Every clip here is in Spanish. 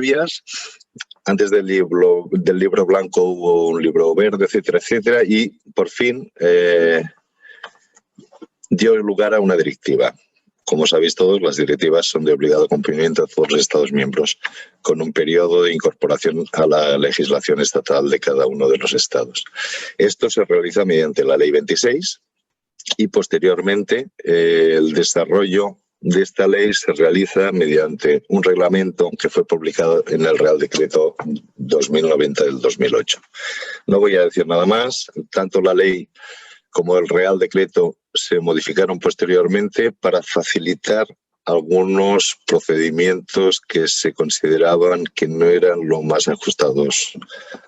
previas. Antes del libro blanco hubo un libro verde, etcétera, etcétera, y por fin dio lugar a una directiva. Como sabéis todos, las directivas son de obligado cumplimiento de todos los Estados miembros, con un periodo de incorporación a la legislación estatal de cada uno de los Estados. Esto se realiza mediante la Ley 26 y posteriormente el desarrollo de esta ley se realiza mediante un reglamento que fue publicado en el Real Decreto 2090 del 2008. No voy a decir nada más, tanto la ley como el Real Decreto se modificaron posteriormente para facilitar algunos procedimientos que se consideraban que no eran lo más ajustados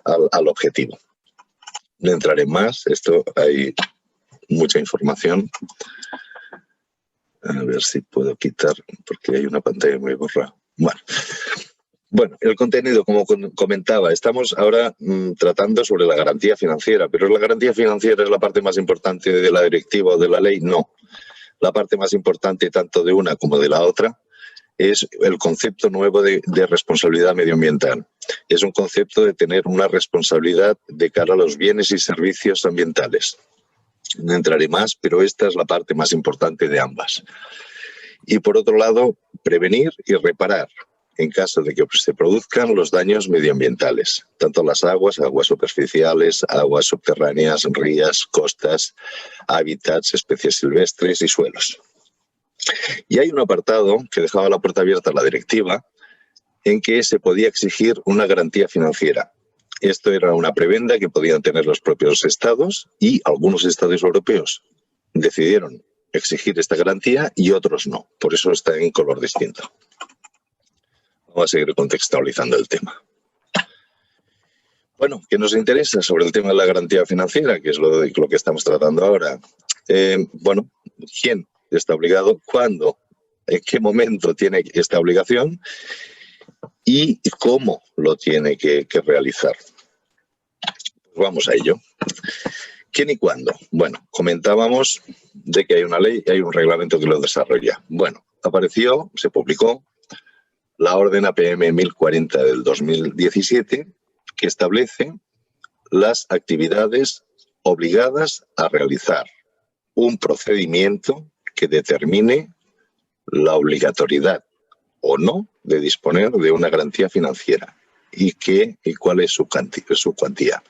al objetivo. No entraré más, esto hay mucha información. A ver si puedo quitar, porque hay una pantalla muy borrada. Bueno, el contenido, como comentaba, estamos ahora tratando sobre la garantía financiera, pero ¿la garantía financiera es la parte más importante de la directiva o de la ley? No. La parte más importante, tanto de una como de la otra, es el concepto nuevo de responsabilidad medioambiental. Es un concepto de tener una responsabilidad de cara a los bienes y servicios ambientales. No entraré más, pero esta es la parte más importante de ambas. Y por otro lado, prevenir y reparar en caso de que se produzcan los daños medioambientales, tanto las aguas superficiales, aguas subterráneas, rías, costas, hábitats, especies silvestres y suelos. Y hay un apartado que dejaba la puerta abierta a la directiva en que se podía exigir una garantía financiera. Esto era una prebenda que podían tener los propios estados y algunos estados europeos decidieron exigir esta garantía y otros no. Por eso está en color distinto. Vamos a seguir contextualizando el tema. Bueno, ¿qué nos interesa sobre el tema de la garantía financiera? Que es lo que estamos tratando ahora. Bueno, ¿quién está obligado? ¿Cuándo? ¿En qué momento tiene esta obligación? ¿Y cómo lo tiene que realizar? Pues vamos a ello. ¿Quién y cuándo? Bueno, comentábamos de que hay una ley y hay un reglamento que lo desarrolla. Bueno, apareció, se publicó la orden APM 1040 del 2017 que establece las actividades obligadas a realizar un procedimiento que determine la obligatoriedad o no de disponer de una garantía financiera y cuál es su cuantía.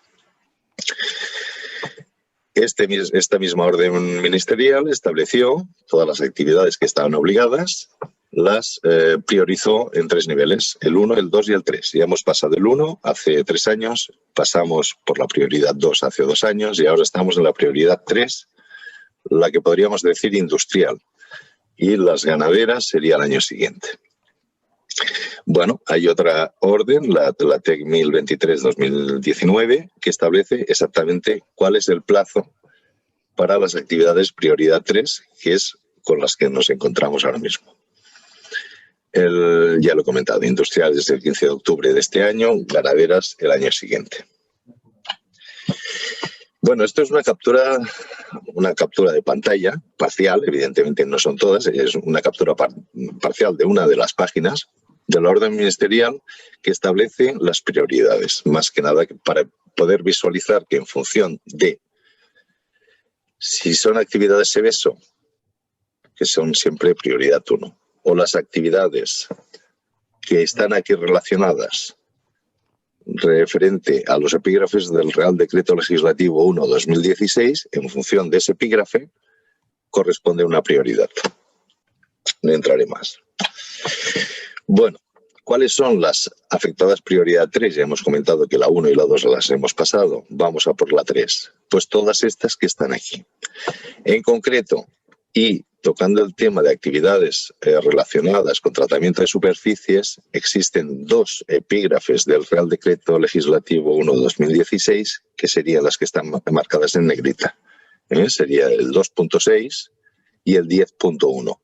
Esta misma orden ministerial estableció todas las actividades que estaban obligadas, las priorizó en 3 niveles, el 1, el 2 y el 3. Ya hemos pasado el 1 hace 3 años, pasamos por la prioridad 2 hace 2 años y ahora estamos en la prioridad 3, la que podríamos decir industrial, y las ganaderas sería el año siguiente. Bueno, hay otra orden, la TEC 1023-2019, que establece exactamente cuál es el plazo para las actividades prioridad 3, que es con las que nos encontramos ahora mismo. Ya lo he comentado, industrial desde el 15 de octubre de este año, ganaderas el año siguiente. Bueno, esto es una captura de pantalla parcial, evidentemente no son todas, es una captura parcial de una de las páginas de la orden ministerial que establece las prioridades, más que nada para poder visualizar que en función de si son actividades SEVESO, que son siempre prioridad 1, o las actividades que están aquí relacionadas referente a los epígrafes del Real Decreto Legislativo 1/2016, en función de ese epígrafe, corresponde una prioridad. No entraré más. Bueno, ¿cuáles son las afectadas prioridad 3? Ya hemos comentado que la 1 y la 2 las hemos pasado. Vamos a por la 3. Pues todas estas que están aquí. En concreto, y tocando el tema de actividades relacionadas con tratamiento de superficies, existen 2 epígrafes del Real Decreto Legislativo 1/2016 que serían las que están marcadas en negrita. Sería el 2.6 y el 10.1.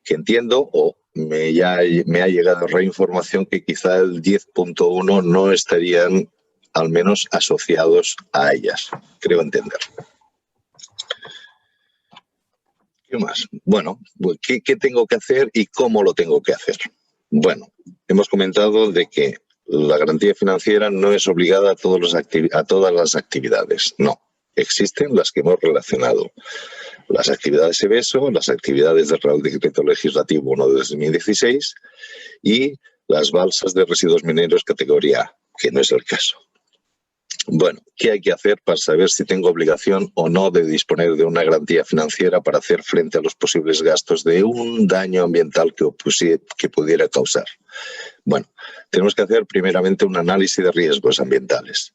Que entiendo, o me ha llegado reinformación que quizá el 10.1 no estarían al menos asociados a ellas. Creo entender. ¿Qué más? Bueno, ¿qué tengo que hacer y cómo lo tengo que hacer? Bueno, hemos comentado de que la garantía financiera no es obligada a todas las actividades. No, existen las que hemos relacionado. Las actividades EBESO, las actividades del Real Decreto Legislativo 1 de 2016 y las balsas de residuos mineros categoría A, que no es el caso. Bueno, ¿qué hay que hacer para saber si tengo obligación o no de disponer de una garantía financiera para hacer frente a los posibles gastos de un daño ambiental que pudiera causar? Bueno, tenemos que hacer primeramente un análisis de riesgos ambientales,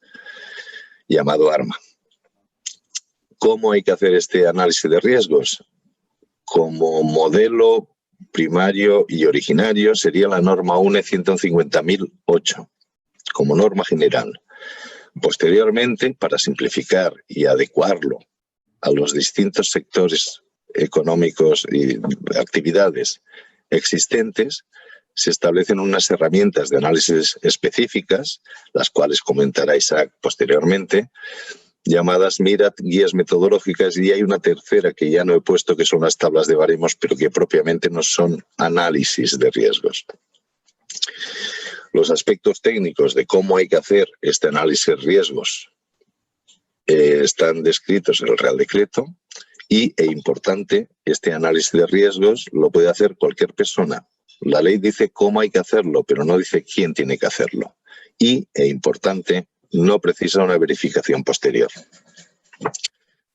llamado ARMA. ¿Cómo hay que hacer este análisis de riesgos? Como modelo primario y originario sería la norma UNE 150.008, como norma general. Posteriormente, para simplificar y adecuarlo a los distintos sectores económicos y actividades existentes, se establecen unas herramientas de análisis específicas, las cuales comentará Isaac posteriormente, llamadas MIRAT, guías metodológicas, y hay una tercera que ya no he puesto, que son las tablas de baremos, pero que propiamente no son análisis de riesgos. Los aspectos técnicos de cómo hay que hacer este análisis de riesgos están descritos en el Real Decreto e importante, este análisis de riesgos lo puede hacer cualquier persona. La ley dice cómo hay que hacerlo, pero no dice quién tiene que hacerlo. Importante, no precisa una verificación posterior.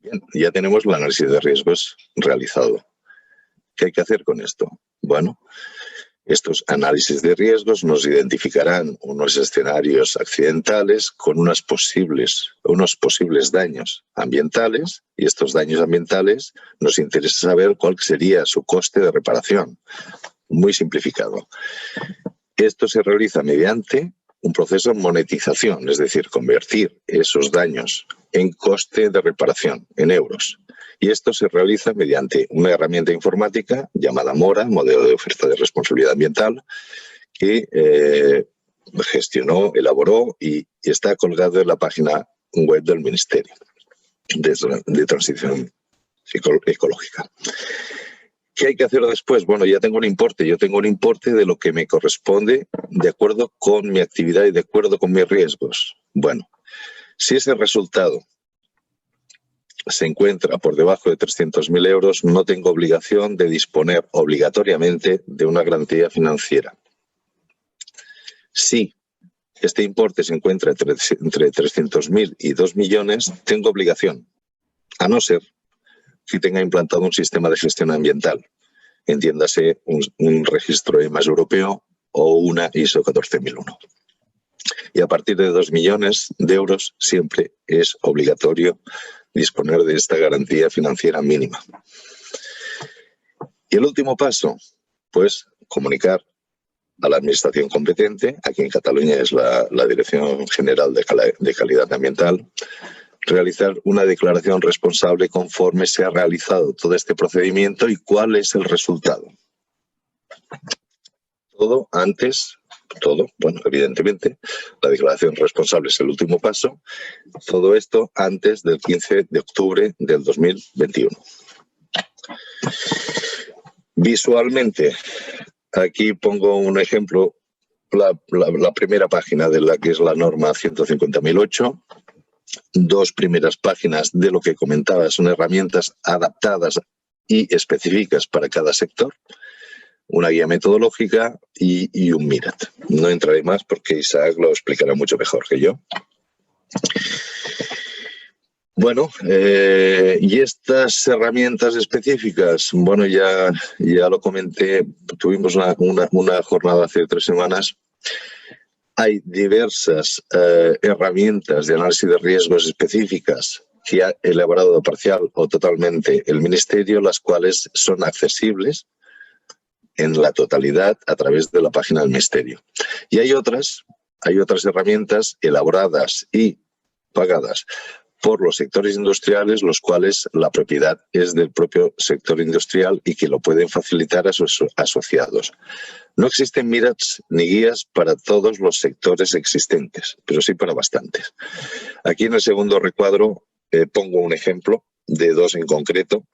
Bien, ya tenemos el análisis de riesgos realizado. ¿Qué hay que hacer con esto? Bueno, estos análisis de riesgos nos identificarán unos escenarios accidentales con unos posibles daños ambientales, y estos daños ambientales nos interesa saber cuál sería su coste de reparación. Muy simplificado. Esto se realiza mediante un proceso de monetización, es decir, convertir esos daños en coste de reparación, en euros. Y esto se realiza mediante una herramienta informática llamada MORA, Modelo de Oferta de Responsabilidad Ambiental, que gestionó, elaboró y está colgado en la página web del Ministerio de Transición Ecológica. ¿Qué hay que hacer después? Bueno, ya tengo un importe. Yo tengo un importe de lo que me corresponde de acuerdo con mi actividad y de acuerdo con mis riesgos. Bueno, si ese resultado se encuentra por debajo de 300.000 euros, no tengo obligación de disponer obligatoriamente de una garantía financiera. Si este importe se encuentra entre 300.000 y 2 millones, tengo obligación, a no ser que tenga implantado un sistema de gestión ambiental, entiéndase un registro EMAS europeo o una ISO 14001. Y a partir de 2 millones de euros siempre es obligatorio disponer de esta garantía financiera mínima. Y el último paso, pues comunicar a la administración competente, aquí en Cataluña es la Dirección General de Calidad Ambiental, realizar una declaración responsable conforme se ha realizado todo este procedimiento y cuál es el resultado. Bueno, evidentemente, la declaración responsable es el último paso. Todo esto antes del 15 de octubre del 2021. Visualmente, aquí pongo un ejemplo, la primera página de la que es la norma 150.008. Dos primeras páginas de lo que comentaba son herramientas adaptadas y específicas para cada sector, una guía metodológica y un MIRAT. No entraré más porque Isaac lo explicará mucho mejor que yo. Bueno, y estas herramientas específicas, bueno, ya lo comenté, tuvimos una jornada hace 3 semanas. Hay diversas herramientas de análisis de riesgos específicas que ha elaborado parcial o totalmente el Ministerio, las cuales son accesibles en la totalidad a través de la página del Ministerio. Y hay otras herramientas elaboradas y pagadas por los sectores industriales, los cuales la propiedad es del propio sector industrial y que lo pueden facilitar a sus asociados. No existen MIRATs ni guías para todos los sectores existentes, pero sí para bastantes. Aquí en el segundo recuadro pongo un ejemplo de 2 en concreto.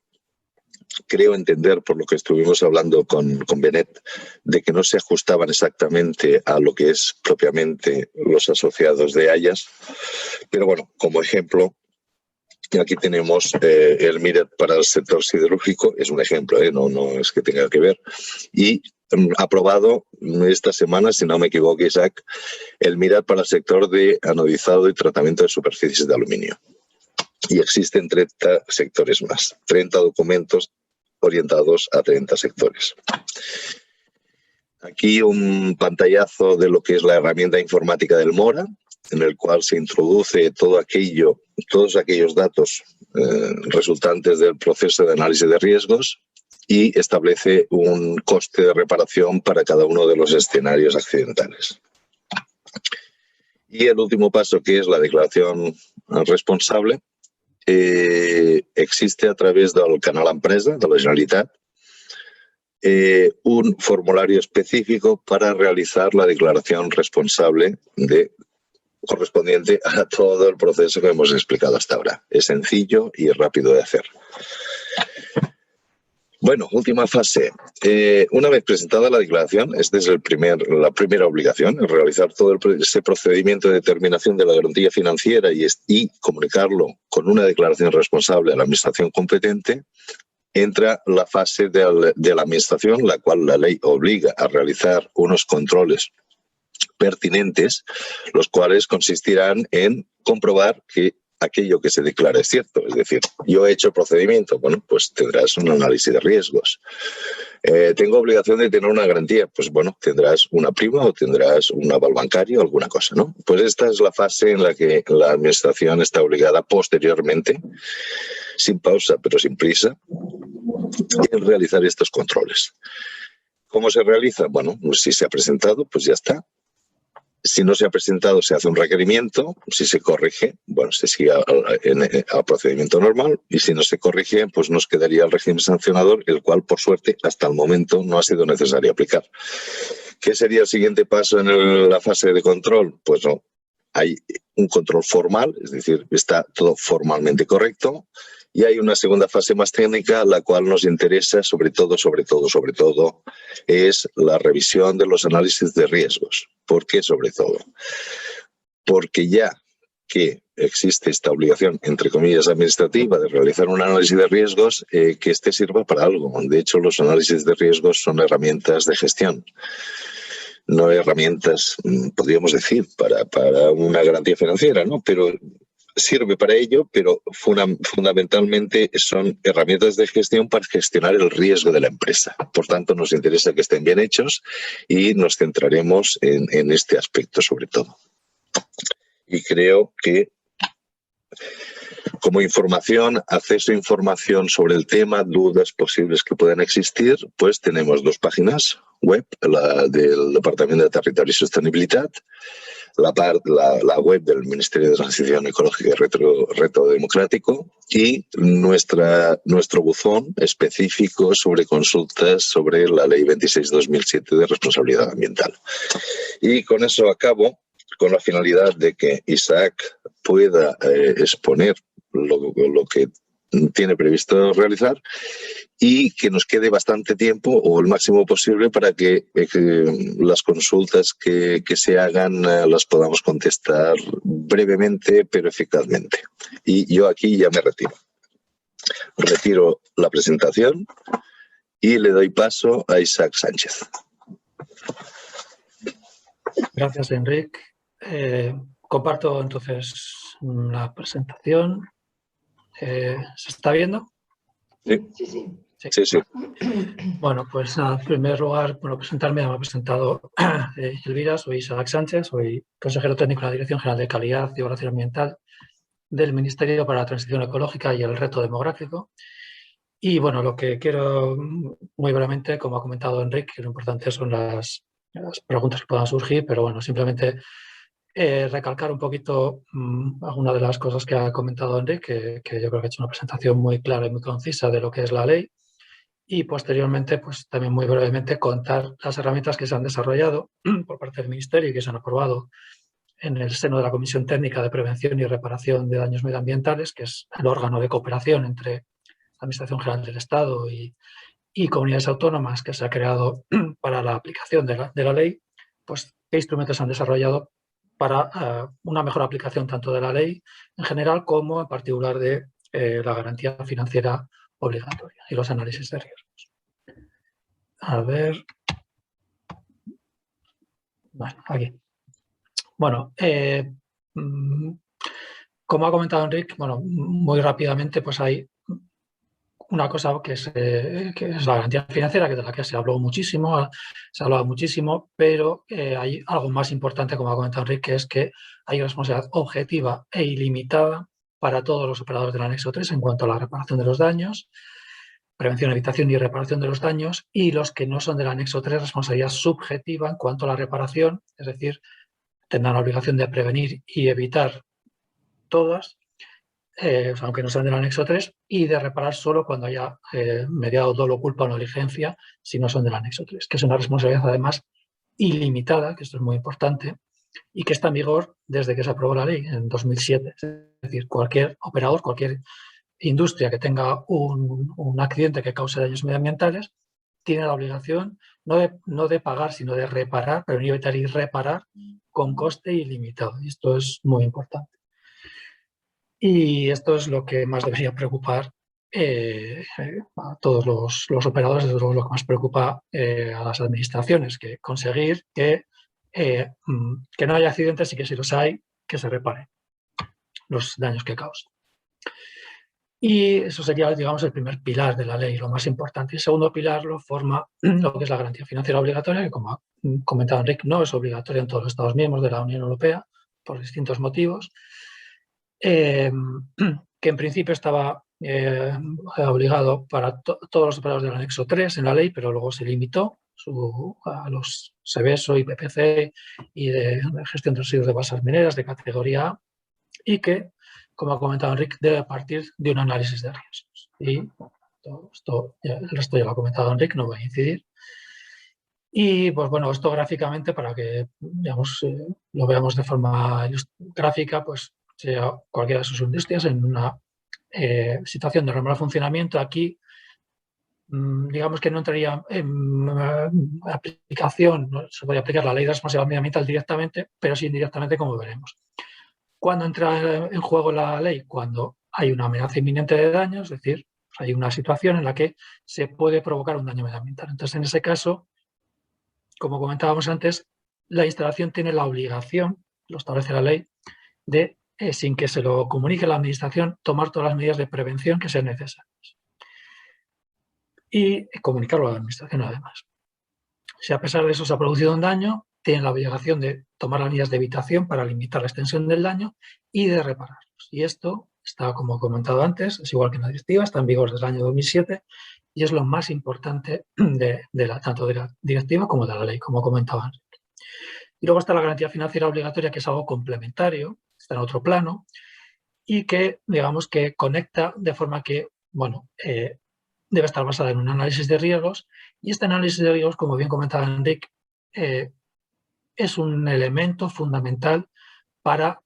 creo entender, por lo que estuvimos hablando con Benet, de que no se ajustaban exactamente a lo que es propiamente los asociados de Ayas. Pero bueno, como ejemplo, aquí tenemos el MIRAT para el sector siderúrgico, es un ejemplo, no es que tenga que ver, y aprobado esta semana, si no me equivoco, Isaac, el MIRAT para el sector de anodizado y tratamiento de superficies de aluminio. Y existen 30 sectores más, 30 documentos orientados a 30 sectores. Aquí un pantallazo de lo que es la herramienta informática del MORA, en el cual se introduce todos aquellos datos resultantes del proceso de análisis de riesgos y establece un coste de reparación para cada uno de los escenarios accidentales. Y el último paso, que es la declaración responsable, existe a través del canal Empresa de la Generalitat un formulario específico para realizar la declaración responsable correspondiente a todo el proceso que hemos explicado hasta ahora. Es sencillo y rápido de hacer. Bueno, última fase. Una vez presentada la declaración, esta es la primera obligación, realizar todo ese procedimiento de determinación de la garantía financiera y comunicarlo con una declaración responsable a la administración competente. Entra la fase de la administración, la cual la ley obliga a realizar unos controles pertinentes, los cuales consistirán en comprobar que aquello que se declara es cierto. Es decir, yo he hecho el procedimiento, bueno, pues tendrás un análisis de riesgos. ¿Tengo obligación de tener una garantía? Pues bueno, tendrás una prima o tendrás un aval bancario o alguna cosa, ¿no? Pues esta es la fase en la que la administración está obligada posteriormente, sin pausa pero sin prisa, en realizar estos controles. ¿Cómo se realiza? Bueno, pues si se ha presentado, pues ya está. Si no se ha presentado, se hace un requerimiento. Si se corrige, bueno, se sigue al procedimiento normal. Y si no se corrige, pues nos quedaría el régimen sancionador, el cual, por suerte, hasta el momento no ha sido necesario aplicar. ¿Qué sería el siguiente paso en la fase de control? Pues no, hay un control formal, es decir, está todo formalmente correcto. Y hay una segunda fase más técnica, la cual nos interesa sobre todo, es la revisión de los análisis de riesgos. ¿Por qué sobre todo? Porque ya que existe esta obligación, entre comillas, administrativa de realizar un análisis de riesgos, que este sirva para algo. De hecho, los análisis de riesgos son herramientas de gestión. No herramientas, podríamos decir, para una garantía financiera, ¿no? Pero sirve para ello, pero fundamentalmente son herramientas de gestión para gestionar el riesgo de la empresa. Por tanto, nos interesa que estén bien hechos y nos centraremos en este aspecto sobre todo. Y creo que como información, acceso a información sobre el tema, dudas posibles que puedan existir, pues tenemos 2 páginas web, la del Departamento de Territorio y Sostenibilidad, la web del Ministerio de Transición Ecológica y Reto Democrático y nuestro buzón específico sobre consultas sobre la Ley 26/2007 de responsabilidad ambiental. Y con eso acabo, con la finalidad de que Isaac pueda exponer lo que tiene previsto realizar y que nos quede bastante tiempo o el máximo posible para que las consultas que se hagan las podamos contestar brevemente pero eficazmente. Y yo aquí ya me retiro. Retiro la presentación y le doy paso a Isaac Sánchez. Gracias, Enric. Comparto entonces la presentación. ¿Se está viendo? Sí. Bueno, pues en primer lugar, presentarme, me ha presentado Elvira, soy Isaac Sánchez, soy consejero técnico de la Dirección General de Calidad y Evaluación Ambiental del Ministerio para la Transición Ecológica y el Reto Demográfico. Y bueno, lo que quiero muy brevemente, como ha comentado Enric, lo importante son las preguntas que puedan surgir, pero bueno, simplemente recalcar un poquito algunas de las cosas que ha comentado Enric, que yo creo que ha hecho una presentación muy clara y muy concisa de lo que es la ley. Y posteriormente, pues también muy brevemente contar las herramientas que se han desarrollado por parte del Ministerio y que se han aprobado en el seno de la Comisión Técnica de Prevención y Reparación de Daños Medioambientales, que es el órgano de cooperación entre Administración General del Estado y comunidades autónomas que se ha creado para la aplicación de la ley, pues qué instrumentos han desarrollado para una mejor aplicación tanto de la ley en general como en particular de la garantía financiera obligatoria y los análisis de riesgos. A ver. Bueno, aquí. Bueno, como ha comentado Enric, bueno, muy rápidamente, pues hay una cosa que es la garantía financiera, que de la que se habló muchísimo, pero hay algo más importante, como ha comentado Enric, que es que hay responsabilidad objetiva e ilimitada para todos los operadores del anexo 3 en cuanto a la reparación de los daños, prevención, evitación y reparación de los daños, y los que no son del anexo 3, responsabilidad subjetiva en cuanto a la reparación, es decir, tendrán la obligación de prevenir y evitar todas, aunque no sean del anexo 3, y de reparar solo cuando haya mediado dolo, culpa o negligencia, si no son del anexo 3, que es una responsabilidad además ilimitada, que esto es muy importante, y que está en vigor desde que se aprobó la ley en 2007. Es decir, cualquier operador, cualquier industria que tenga un accidente que cause daños medioambientales, tiene la obligación no de pagar, sino de reparar, prevenir, evitar y reparar con coste ilimitado. Y esto es muy importante. Y esto es lo que más debería preocupar a todos los operadores, desde luego lo que más preocupa a las administraciones, que conseguir que no haya accidentes y que si los hay, que se reparen los daños que causan. Y eso sería, digamos, el primer pilar de la ley, lo más importante. Y el segundo pilar lo forma lo que es la garantía financiera obligatoria, que como ha comentado Enric, no es obligatoria en todos los Estados miembros de la Unión Europea, por distintos motivos, que en principio estaba obligado para todos los operadores del anexo 3 en la ley, pero luego se limitó a los Seveso y PPC y de gestión de residuos de basas mineras de categoría A, y que, como ha comentado Enric, debe partir de un análisis de riesgos. Y el resto ya lo ha comentado Enric, no voy a incidir. Y pues bueno, esto gráficamente, para que digamos, lo veamos de forma gráfica, pues sea cualquiera de sus industrias en una situación de normal funcionamiento. Aquí, digamos que no entraría en aplicación, no se podría aplicar la ley de responsabilidad medioambiental directamente, pero sí indirectamente, como veremos. ¿Cuándo entra en juego la ley? Cuando hay una amenaza inminente de daño, es decir, hay una situación en la que se puede provocar un daño medioambiental. Entonces, en ese caso, como comentábamos antes, la instalación tiene la obligación, lo establece la ley, de, sin que se lo comunique a la administración, tomar todas las medidas de prevención que sean necesarias. Y comunicarlo a la administración, además. Si a pesar de eso se ha producido un daño, tienen la obligación de tomar las medidas de evitación para limitar la extensión del daño y de repararlos. Y esto está, como he comentado antes, es igual que en la directiva, está en vigor desde el año 2007 y es lo más importante tanto de la directiva como de la ley, como comentaba antes. Y luego está la garantía financiera obligatoria, que es algo complementario, está en otro plano, y que, digamos, que conecta de forma que, bueno, debe estar basada en un análisis de riesgos, y este análisis de riesgos, como bien comentaba Enric, es un elemento fundamental para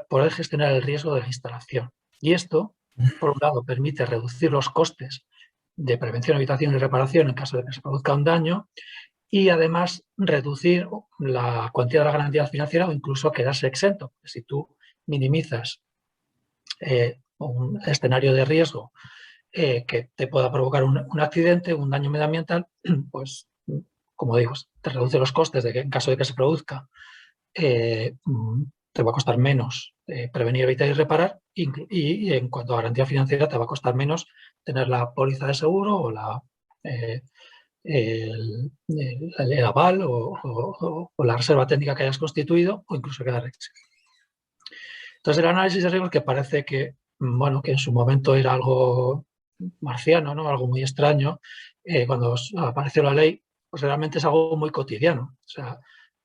poder gestionar el riesgo de la instalación. Y esto, por un lado, permite reducir los costes de prevención, evitación y reparación en caso de que se produzca un daño, y además reducir la cuantía de la garantía financiera o incluso quedarse exento. Si tú minimizas un escenario de riesgo que te pueda provocar un accidente, un daño medioambiental, pues, como digo, te reduce los costes de que en caso de que se produzca, te va a costar menos prevenir, evitar y reparar, y en cuanto a garantía financiera te va a costar menos tener la póliza de seguro o el aval o la reserva técnica que hayas constituido, o incluso quedar exento. Entonces, el análisis de riesgos, que parece que, bueno, que en su momento era algo marciano, ¿no? Algo muy extraño, cuando apareció la ley, pues realmente es algo muy cotidiano. O sea,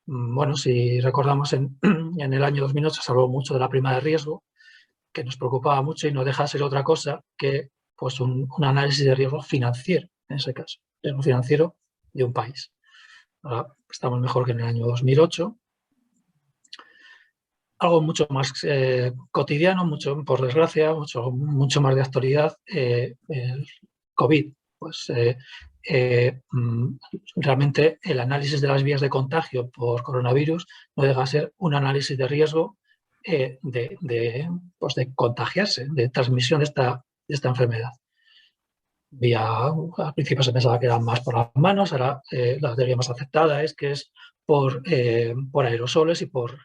bueno, si recordamos, en el año 2008 se habló mucho de la prima de riesgo, que nos preocupaba mucho y no deja de ser otra cosa que, pues, un análisis de riesgo financiero, en ese caso, riesgo financiero de un país. Ahora estamos mejor que en el año 2008. algo mucho más cotidiano, por desgracia, mucho más de actualidad, el COVID. Pues realmente el análisis de las vías de contagio por coronavirus no deja de ser un análisis de riesgo pues de contagiarse, de transmisión de esta enfermedad. Al principio se pensaba que era más por las manos, ahora la teoría más aceptada es que es por aerosoles y por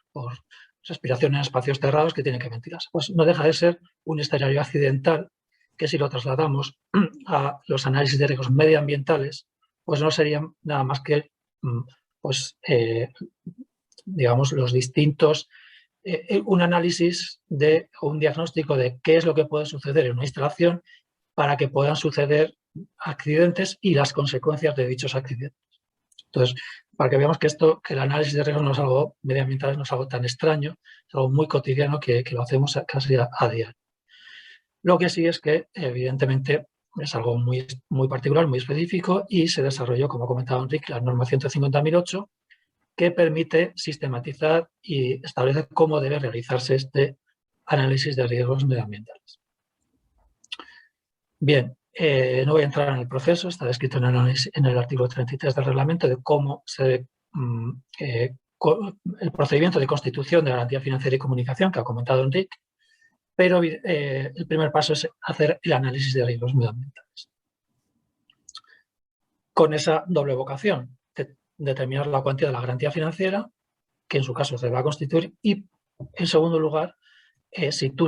respiración en espacios cerrados que tienen que ventilarse. Pues no deja de ser un escenario accidental que, si lo trasladamos a los análisis de riesgos medioambientales, pues no serían nada más que digamos, los distintos, un análisis o un diagnóstico de qué es lo que puede suceder en una instalación para que puedan suceder accidentes y las consecuencias de dichos accidentes. Entonces, para que veamos que el análisis de riesgos no es algo medioambiental, no es algo tan extraño, es algo muy cotidiano que lo hacemos casi a diario. Lo que sí es que, evidentemente, es algo muy, muy particular, muy específico, y se desarrolló, como ha comentado Enrique, la norma 150.008, que permite sistematizar y establecer cómo debe realizarse este análisis de riesgos medioambientales. Bien, no voy a entrar en el proceso, está descrito en el artículo 33 del reglamento de cómo el procedimiento de constitución de garantía financiera y comunicación que ha comentado Enrique, pero el primer paso es hacer el análisis de riesgos medioambientales. Con esa doble vocación, de determinar la cuantía de la garantía financiera, que en su caso se va a constituir, y en segundo lugar, si tú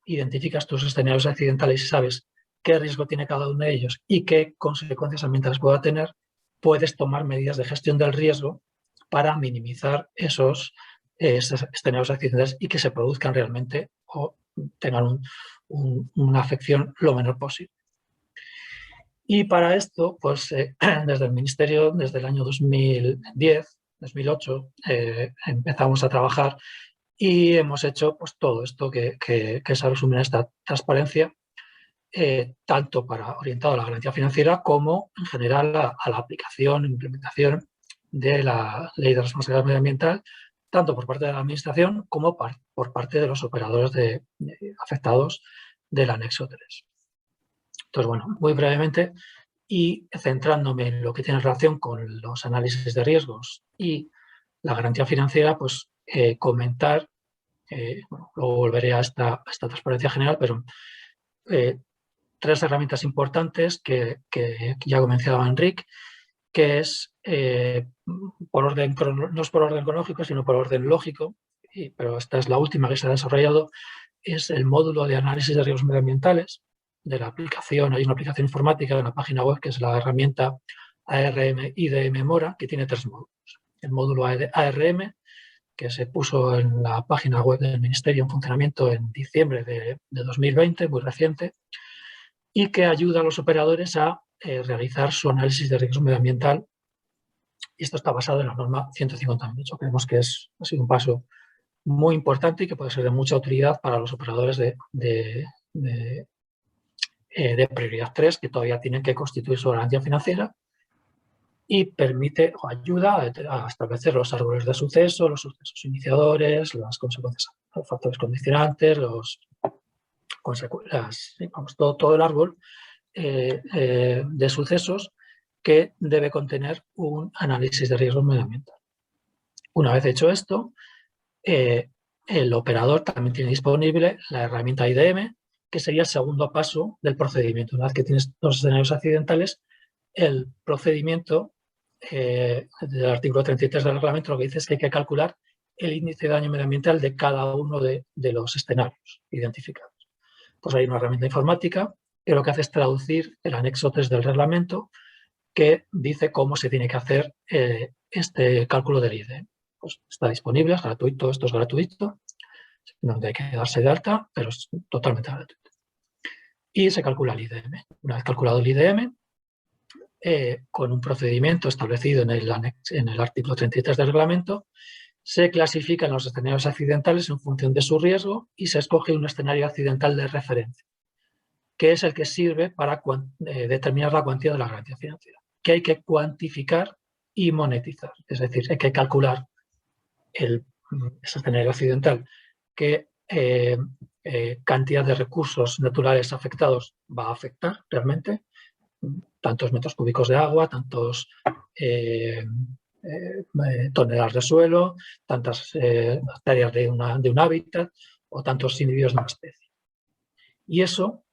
identificas tus escenarios accidentales y sabes qué riesgo tiene cada uno de ellos y qué consecuencias ambientales pueda tener, puedes tomar medidas de gestión del riesgo para minimizar esos escenarios accidentales y que se produzcan realmente o tengan una afección lo menor posible. Y para esto, pues desde el Ministerio, desde el año 2008, empezamos a trabajar y hemos hecho pues todo esto que se resume en esta transparencia, tanto orientado a la garantía financiera como en general a la aplicación e implementación de la Ley de Responsabilidad Medioambiental, tanto por parte de la Administración como por parte de los operadores afectados del anexo 3. Entonces, bueno, muy brevemente y centrándome en lo que tiene relación con los análisis de riesgos y la garantía financiera, pues comentar, luego volveré a esta transparencia general, pero tres herramientas importantes que ya mencionaba Enrique, que es, no es por orden cronológico, sino por orden lógico, pero esta es la última que se ha desarrollado, es el módulo de análisis de riesgos medioambientales de la aplicación. Hay una aplicación informática en la página web que es la herramienta ARM IDM Mora, que tiene tres módulos. El módulo ARM, que se puso en la página web del Ministerio en funcionamiento en diciembre de 2020, muy reciente, y que ayuda a los operadores a realizar su análisis de riesgo medioambiental. Y esto está basado en la norma 150.008. Creemos que ha sido un paso muy importante y que puede ser de mucha utilidad para los operadores de prioridad 3, que todavía tienen que constituir su garantía financiera, y permite o ayuda a establecer los árboles de suceso, los sucesos iniciadores, las consecuencias, los factores condicionantes, todo el árbol de sucesos que debe contener un análisis de riesgo medioambiental. Una vez hecho esto, el operador también tiene disponible la herramienta IDM, que sería el segundo paso del procedimiento. Una vez que tienes los escenarios accidentales, el procedimiento del artículo 33 del reglamento lo que dice es que hay que calcular el índice de daño medioambiental de cada uno de los escenarios identificados. Pues hay una herramienta informática que lo que hace es traducir el anexo 3 del reglamento, que dice cómo se tiene que hacer este cálculo del IDM. Pues está disponible, es gratuito, esto es gratuito, donde hay que darse de alta, pero es totalmente gratuito. Y se calcula el IDM. Una vez calculado el IDM, con un procedimiento establecido en el artículo 33 del reglamento, se clasifican los escenarios accidentales en función de su riesgo y se escoge un escenario accidental de referencia, que es el que sirve para determinar la cuantía de la garantía financiera, que hay que cuantificar y monetizar. Es decir, hay que calcular ese escenario accidental, qué cantidad de recursos naturales afectados va a afectar realmente, tantos metros cúbicos de agua, tantos toneladas de suelo, tantas hectáreas de un hábitat o tantos individuos de una especie. Y eso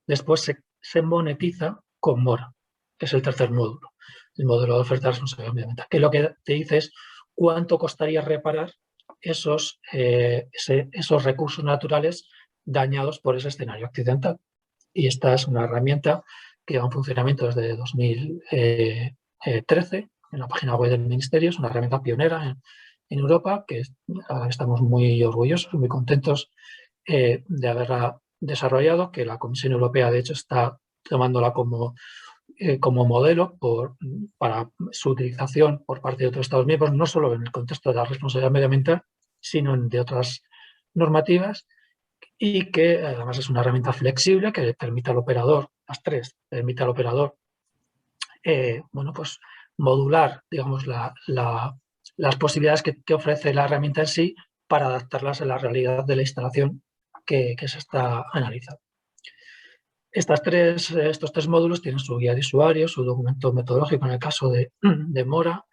después se monetiza con Mora, que es el tercer módulo, el módulo de oferta de responsabilidad medioambiental, que lo que te dice es cuánto costaría reparar esos recursos naturales dañados por ese escenario accidental. Y esta es una herramienta que va en funcionamiento desde 2013 en la página web del Ministerio. Es una herramienta pionera en Europa, que estamos muy orgullosos, muy contentos de haberla desarrollado, que la Comisión Europea de hecho está tomándola como modelo para su utilización por parte de otros Estados miembros, no solo en el contexto de la responsabilidad medioambiental, sino de otras normativas, y que además es una herramienta flexible que le permite al operador, las tres, permite al operador pues modular, digamos, las posibilidades que ofrece la herramienta en sí para adaptarlas a la realidad de la instalación que se está analizando. Estos tres módulos tienen su guía de usuario, su documento metodológico en el caso de Mora,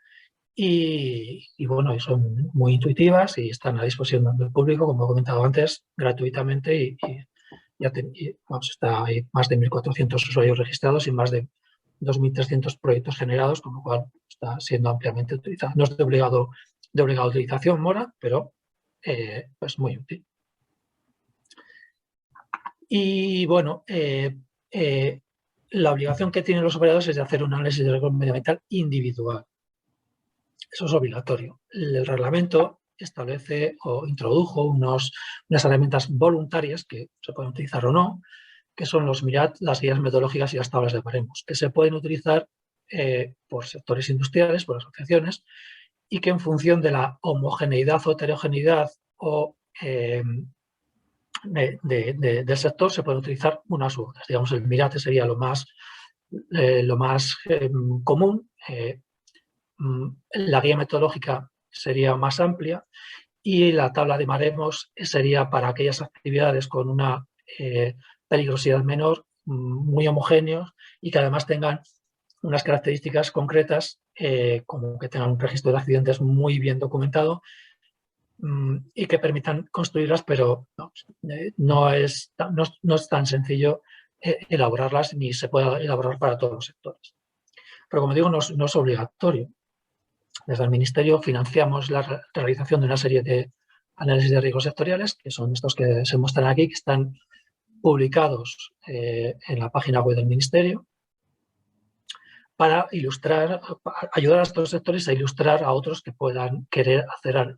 y bueno, son muy intuitivas y están a disposición del público, como he comentado antes, gratuitamente, y hay más de 1.400 usuarios registrados y más de 2.300 proyectos generados, con lo cual está siendo ampliamente utilizado. No es de obligada utilización Mora, pero es muy útil. Y bueno, la obligación que tienen los operadores es de hacer un análisis de riesgo medioambiental individual. Eso es obligatorio. El reglamento establece o introdujo unas herramientas voluntarias que se pueden utilizar o no, que son los MIRAT, las guías metodológicas y las tablas de baremos, que se pueden utilizar por sectores industriales, por asociaciones, y que en función de la homogeneidad o heterogeneidad del sector se pueden utilizar unas u otras. Digamos, el MIRAT sería lo más común. La guía metodológica sería más amplia y la tabla de baremos sería para aquellas actividades con una peligrosidad menor, muy homogéneos, y que además tengan unas características concretas, como que tengan un registro de accidentes muy bien documentado y que permitan construirlas, pero no es tan sencillo elaborarlas, ni se puede elaborar para todos los sectores. Pero como digo, no es obligatorio. Desde el Ministerio financiamos la realización de una serie de análisis de riesgos sectoriales, que son estos que se muestran aquí, que están publicados en la página web del Ministerio, para ayudar a estos sectores a ilustrar a otros que puedan querer hacer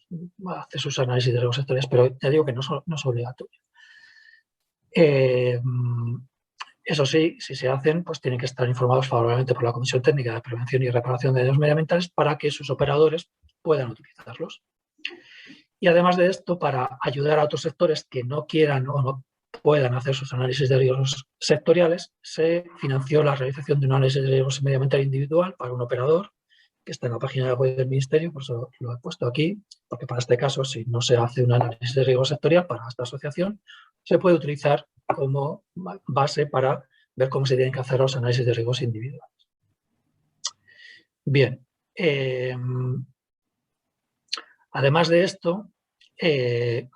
sus análisis de riesgos sectoriales, pero ya digo que no es obligatorio. Eso sí, si se hacen, pues tienen que estar informados favorablemente por la Comisión Técnica de Prevención y Reparación de Daños Medioambientales para que sus operadores puedan utilizarlos. Y además de esto, para ayudar a otros sectores que no quieran o no puedan hacer sus análisis de riesgos sectoriales, se financió la realización de un análisis de riesgos medioambiental individual para un operador, que está en la página web del Ministerio, por eso lo he puesto aquí, porque para este caso, si no se hace un análisis de riesgo sectorial para esta asociación, se puede utilizar como base para ver cómo se tienen que hacer los análisis de riesgos individuales. Bien, además de esto,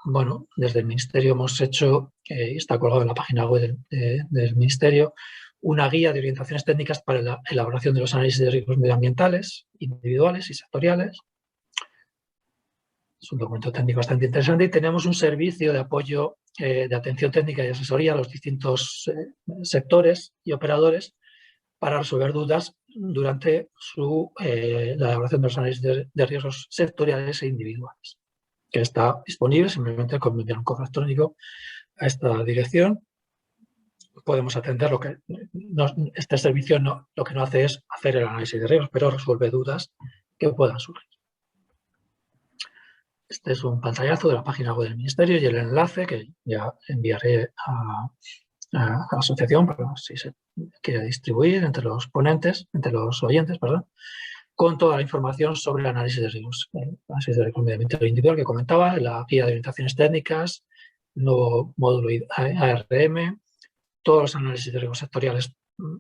bueno, desde el Ministerio hemos hecho, está colgado en la página web del Ministerio, una guía de orientaciones técnicas para la elaboración de los análisis de riesgos medioambientales, individuales y sectoriales. Es un documento técnico bastante interesante y tenemos un servicio de apoyo, de atención técnica y asesoría a los distintos sectores y operadores para resolver dudas durante la elaboración de los análisis de riesgos sectoriales e individuales, que está disponible simplemente con enviar un correo electrónico a esta dirección. Podemos atender este servicio lo que no hace es hacer el análisis de riesgos, pero resuelve dudas que puedan surgir. Este es un pantallazo de la página web del Ministerio y el enlace que ya enviaré a la asociación para si se quiere distribuir entre los ponentes, entre los oyentes, perdón. con toda la información sobre el análisis de riesgos. El análisis de riesgos medioambientales individual que comentaba, la guía de orientaciones técnicas, el nuevo módulo ARM, todos los análisis de riesgos sectoriales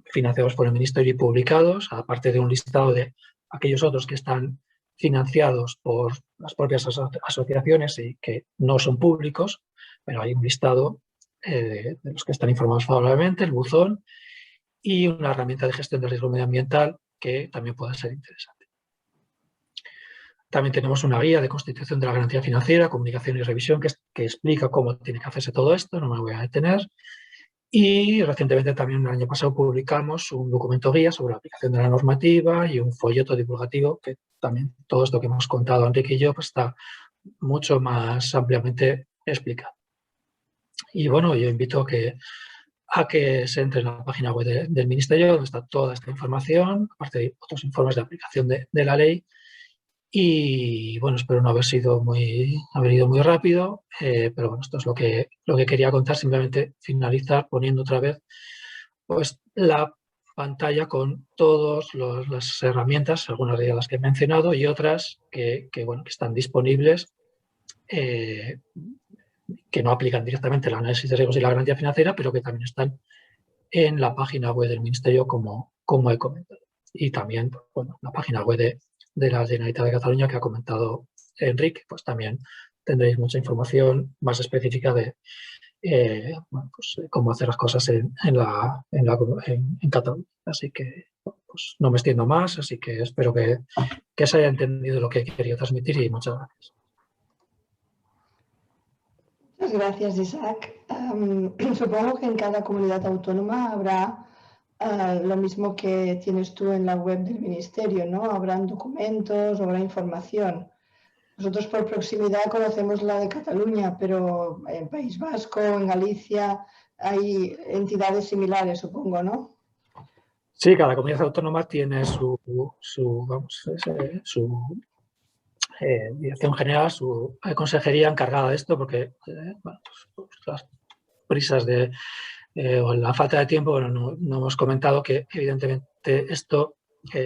financiados por el Ministerio y publicados, aparte de un listado de aquellos otros que están financiados por las propias asociaciones y que no son públicos, pero hay un listado de los que están informados favorablemente, el buzón, y una herramienta de gestión de riesgo medioambiental que también puede ser interesante. También tenemos una guía de constitución de la garantía financiera, comunicación y revisión que explica cómo tiene que hacerse todo esto, no me voy a detener. Y recientemente, también el año pasado, publicamos un documento guía sobre la aplicación de la normativa y un folleto divulgativo que también todo esto que hemos contado Enrique y yo pues está mucho más ampliamente explicado. Y bueno, yo invito a que se entre en la página web del Ministerio, donde está toda esta información, aparte de otros informes de aplicación de la ley. Y bueno, espero no haber ido muy rápido, pero bueno, esto es lo que quería contar. Simplemente finalizar poniendo otra vez pues la pantalla con todas las herramientas, algunas de las que he mencionado y otras que están disponibles, que no aplican directamente el análisis de riesgos y la garantía financiera, pero que también están en la página web del Ministerio, como he comentado. Y también, bueno, la página web de la Generalitat de Cataluña, que ha comentado Enrique, pues también tendréis mucha información más específica de cómo hacer las cosas en Cataluña. Así que pues no me extiendo más, así que espero que se haya entendido lo que he querido transmitir y muchas gracias. Muchas gracias, Isaac. Supongo que en cada comunidad autónoma habrá lo mismo que tienes tú en la web del Ministerio, ¿no? Habrán documentos, habrá información. Nosotros por proximidad conocemos la de Cataluña, pero en País Vasco, en Galicia, hay entidades similares, supongo, ¿no? Sí, cada comunidad autónoma tiene su dirección general, su consejería encargada de esto, porque pues las prisas o la falta de tiempo, bueno, no hemos comentado que evidentemente esto,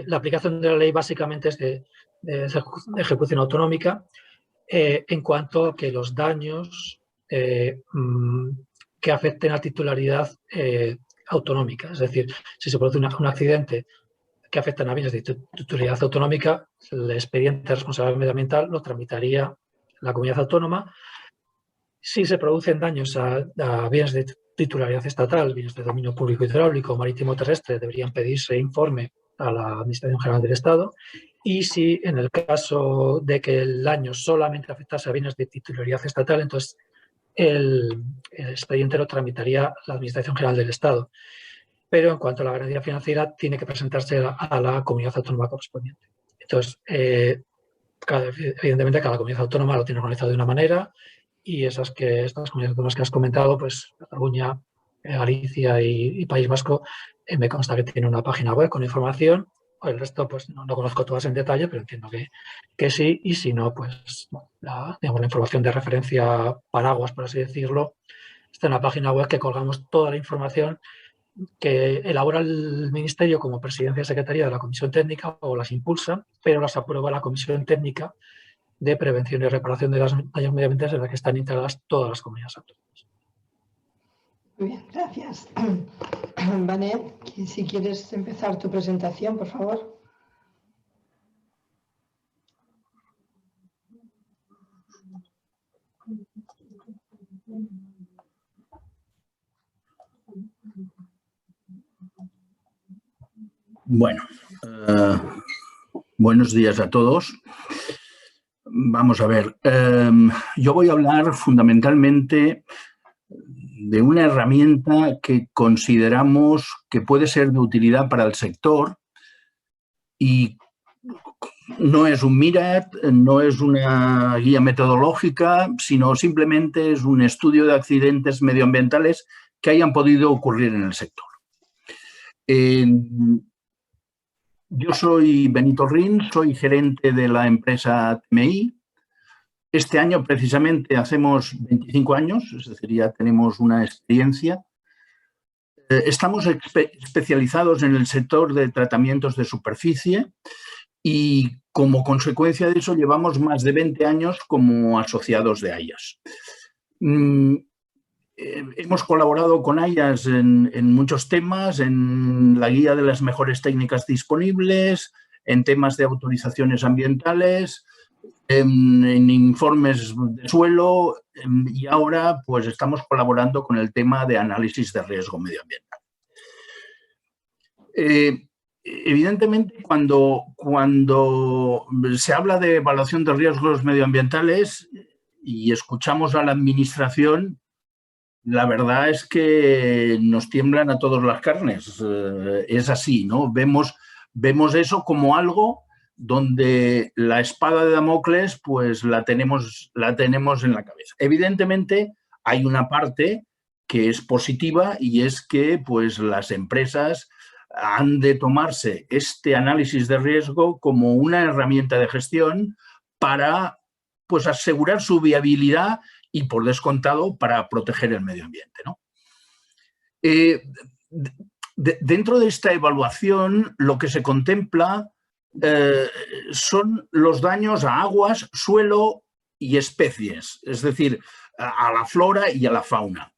la aplicación de la ley básicamente es de ejecución autonómica, en cuanto a que los daños que afecten a titularidad autonómica, es decir, si se produce un accidente que afectan a bienes de titularidad autonómica, el expediente de responsabilidad medioambiental lo tramitaría la comunidad autónoma. Si se producen daños a bienes de titularidad estatal, bienes de dominio público hidráulico, marítimo, terrestre, deberían pedirse informe a la Administración General del Estado. Y si en el caso de que el daño solamente afectase a bienes de titularidad estatal, entonces el expediente lo tramitaría la Administración General del Estado. Pero en cuanto a la garantía financiera, tiene que presentarse a la comunidad autónoma correspondiente. Entonces, evidentemente, cada comunidad autónoma lo tiene organizado de una manera, y estas comunidades autónomas que has comentado, pues Cataluña, Galicia y País Vasco, me consta que tiene una página web con información. El resto, pues no conozco todas en detalle, pero entiendo que sí, y si no, pues la información de referencia paraguas, por así decirlo, está en la página web, que colgamos toda la información que elabora el Ministerio como presidencia y secretaría de la Comisión Técnica, o las impulsa, pero las aprueba la Comisión Técnica de Prevención y Reparación de los Daños Medioambientales, en la que están integradas todas las comunidades autónomas. Muy bien, gracias. Vanet, si quieres empezar tu presentación, por favor. Bueno, buenos días a todos. Vamos a ver, yo voy a hablar fundamentalmente de una herramienta que consideramos que puede ser de utilidad para el sector, y no es un MIRAT, no es una guía metodológica, sino simplemente es un estudio de accidentes medioambientales que hayan podido ocurrir en el sector. Yo soy Benito Rin, soy gerente de la empresa TMI. Este año precisamente hacemos 25 años, es decir, ya tenemos una experiencia. Estamos especializados en el sector de tratamientos de superficie y como consecuencia de eso llevamos más de 20 años como asociados de AIAS. Hemos colaborado con AIAS en muchos temas, en la guía de las mejores técnicas disponibles, en temas de autorizaciones ambientales, en informes de suelo, y ahora pues estamos colaborando con el tema de análisis de riesgo medioambiental. Evidentemente, cuando se habla de evaluación de riesgos medioambientales y escuchamos a la administración, la verdad es que nos tiemblan a todos las carnes. Es así, ¿no? Vemos eso como algo donde la espada de Damocles pues la tenemos en la cabeza. Evidentemente, hay una parte que es positiva y es que pues las empresas han de tomarse este análisis de riesgo como una herramienta de gestión para pues asegurar su viabilidad y, por descontado, para proteger el medio ambiente, ¿no? Dentro de esta evaluación, lo que se contempla son los daños a aguas, suelo y especies, es decir, a la flora y a la fauna.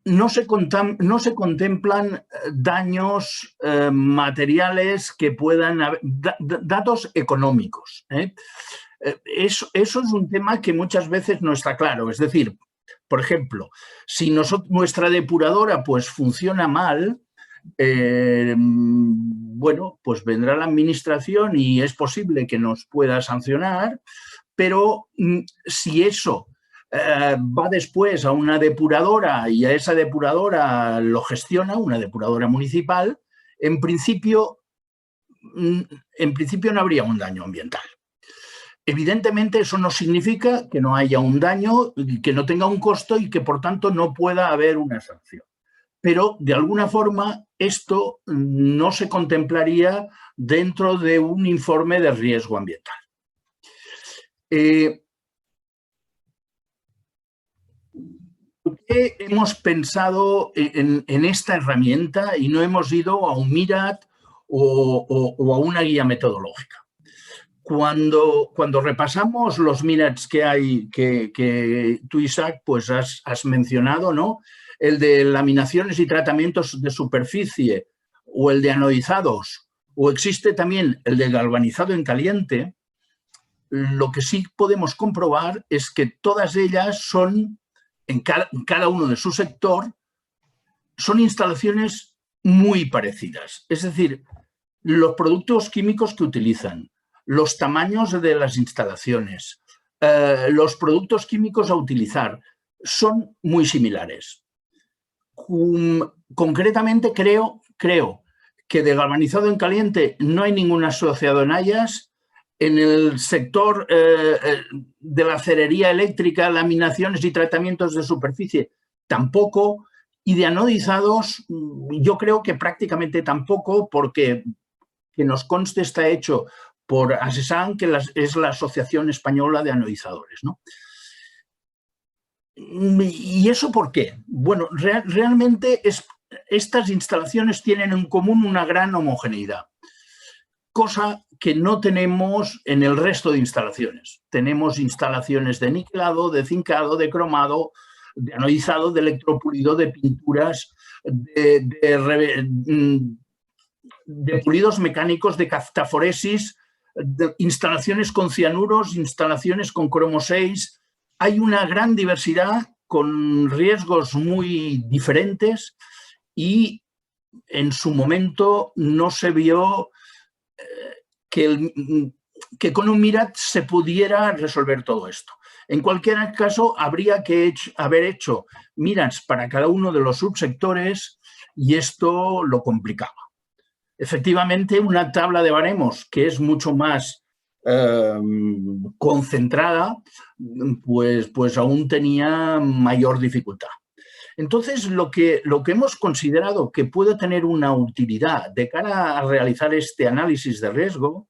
No se contemplan daños materiales que puedan haber, datos económicos. Eso es un tema que muchas veces no está claro. Es decir, por ejemplo, si nuestra depuradora pues funciona mal, bueno, pues vendrá la administración y es posible que nos pueda sancionar, pero si eso va después a una depuradora y a esa depuradora lo gestiona, una depuradora municipal, en principio no habría un daño ambiental. Evidentemente, eso no significa que no haya un daño, que no tenga un costo y que, por tanto, no pueda haber una sanción. Pero, de alguna forma, esto no se contemplaría dentro de un informe de riesgo ambiental. Hemos pensado en esta herramienta y no hemos ido a un MIRAT o a una guía metodológica. Cuando repasamos los MIRATs que hay, que tú, Isaac, pues has mencionado, ¿no? El de laminaciones y tratamientos de superficie o el de anodizados, o existe también el de galvanizado en caliente, lo que sí podemos comprobar es que todas ellas son, en cada uno de su sector, son instalaciones muy parecidas. Es decir, los productos químicos que utilizan, los tamaños de las instalaciones, los productos químicos a utilizar, son muy similares. Concretamente creo que de galvanizado en caliente no hay ningún asociado en AIAS. En el sector de la cerería eléctrica, laminaciones y tratamientos de superficie, tampoco. Y de anodizados, yo creo que prácticamente tampoco, porque que nos conste está hecho por ASESAN, que es la Asociación Española de Anodizadores, ¿no? ¿Y eso por qué? Bueno, realmente estas instalaciones tienen en común una gran homogeneidad, cosa que no tenemos en el resto de instalaciones. Tenemos instalaciones de niquelado, de zincado, de cromado, de anodizado, de electropulido, de pinturas, de pulidos mecánicos, de caftaforesis, de instalaciones con cianuros, instalaciones con cromo 6. Hay una gran diversidad con riesgos muy diferentes y en su momento no se vio que con un MIRAT se pudiera resolver todo esto. En cualquier caso, habría que haber hecho MIRATs para cada uno de los subsectores y esto lo complicaba. Efectivamente, una tabla de baremos que es mucho más concentrada, pues aún tenía mayor dificultad. Entonces, lo que hemos considerado que puede tener una utilidad de cara a realizar este análisis de riesgo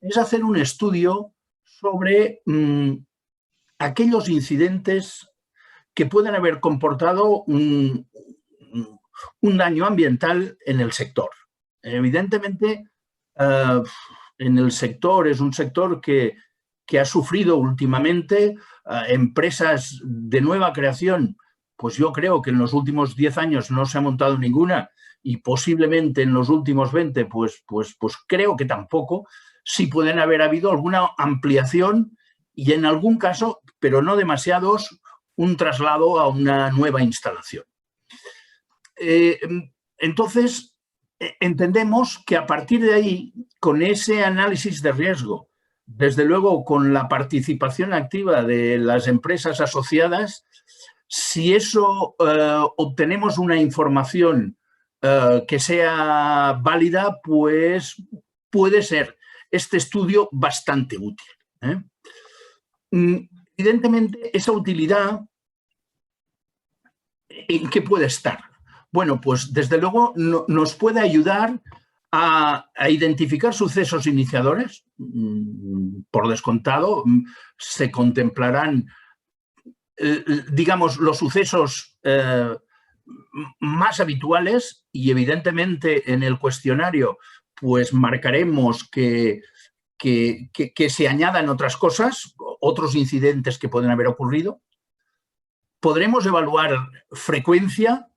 es hacer un estudio sobre aquellos incidentes que pueden haber comportado un daño ambiental en el sector. Evidentemente, en el sector, es un sector que ha sufrido últimamente. Empresas de nueva creación, pues yo creo que en los últimos 10 años no se ha montado ninguna y posiblemente en los últimos 20, pues creo que tampoco. Sí pueden haber habido alguna ampliación y en algún caso, pero no demasiados, un traslado a una nueva instalación. Entonces, entendemos que a partir de ahí, con ese análisis de riesgo, desde luego con la participación activa de las empresas asociadas, si eso obtenemos una información que sea válida, pues puede ser este estudio bastante útil. Evidentemente, esa utilidad, ¿en qué puede estar? Bueno, pues desde luego nos puede ayudar a identificar sucesos iniciadores. Por descontado, se contemplarán, digamos, los sucesos más habituales y evidentemente en el cuestionario pues marcaremos que se añadan otras cosas, otros incidentes que pueden haber ocurrido. Podremos evaluar frecuencia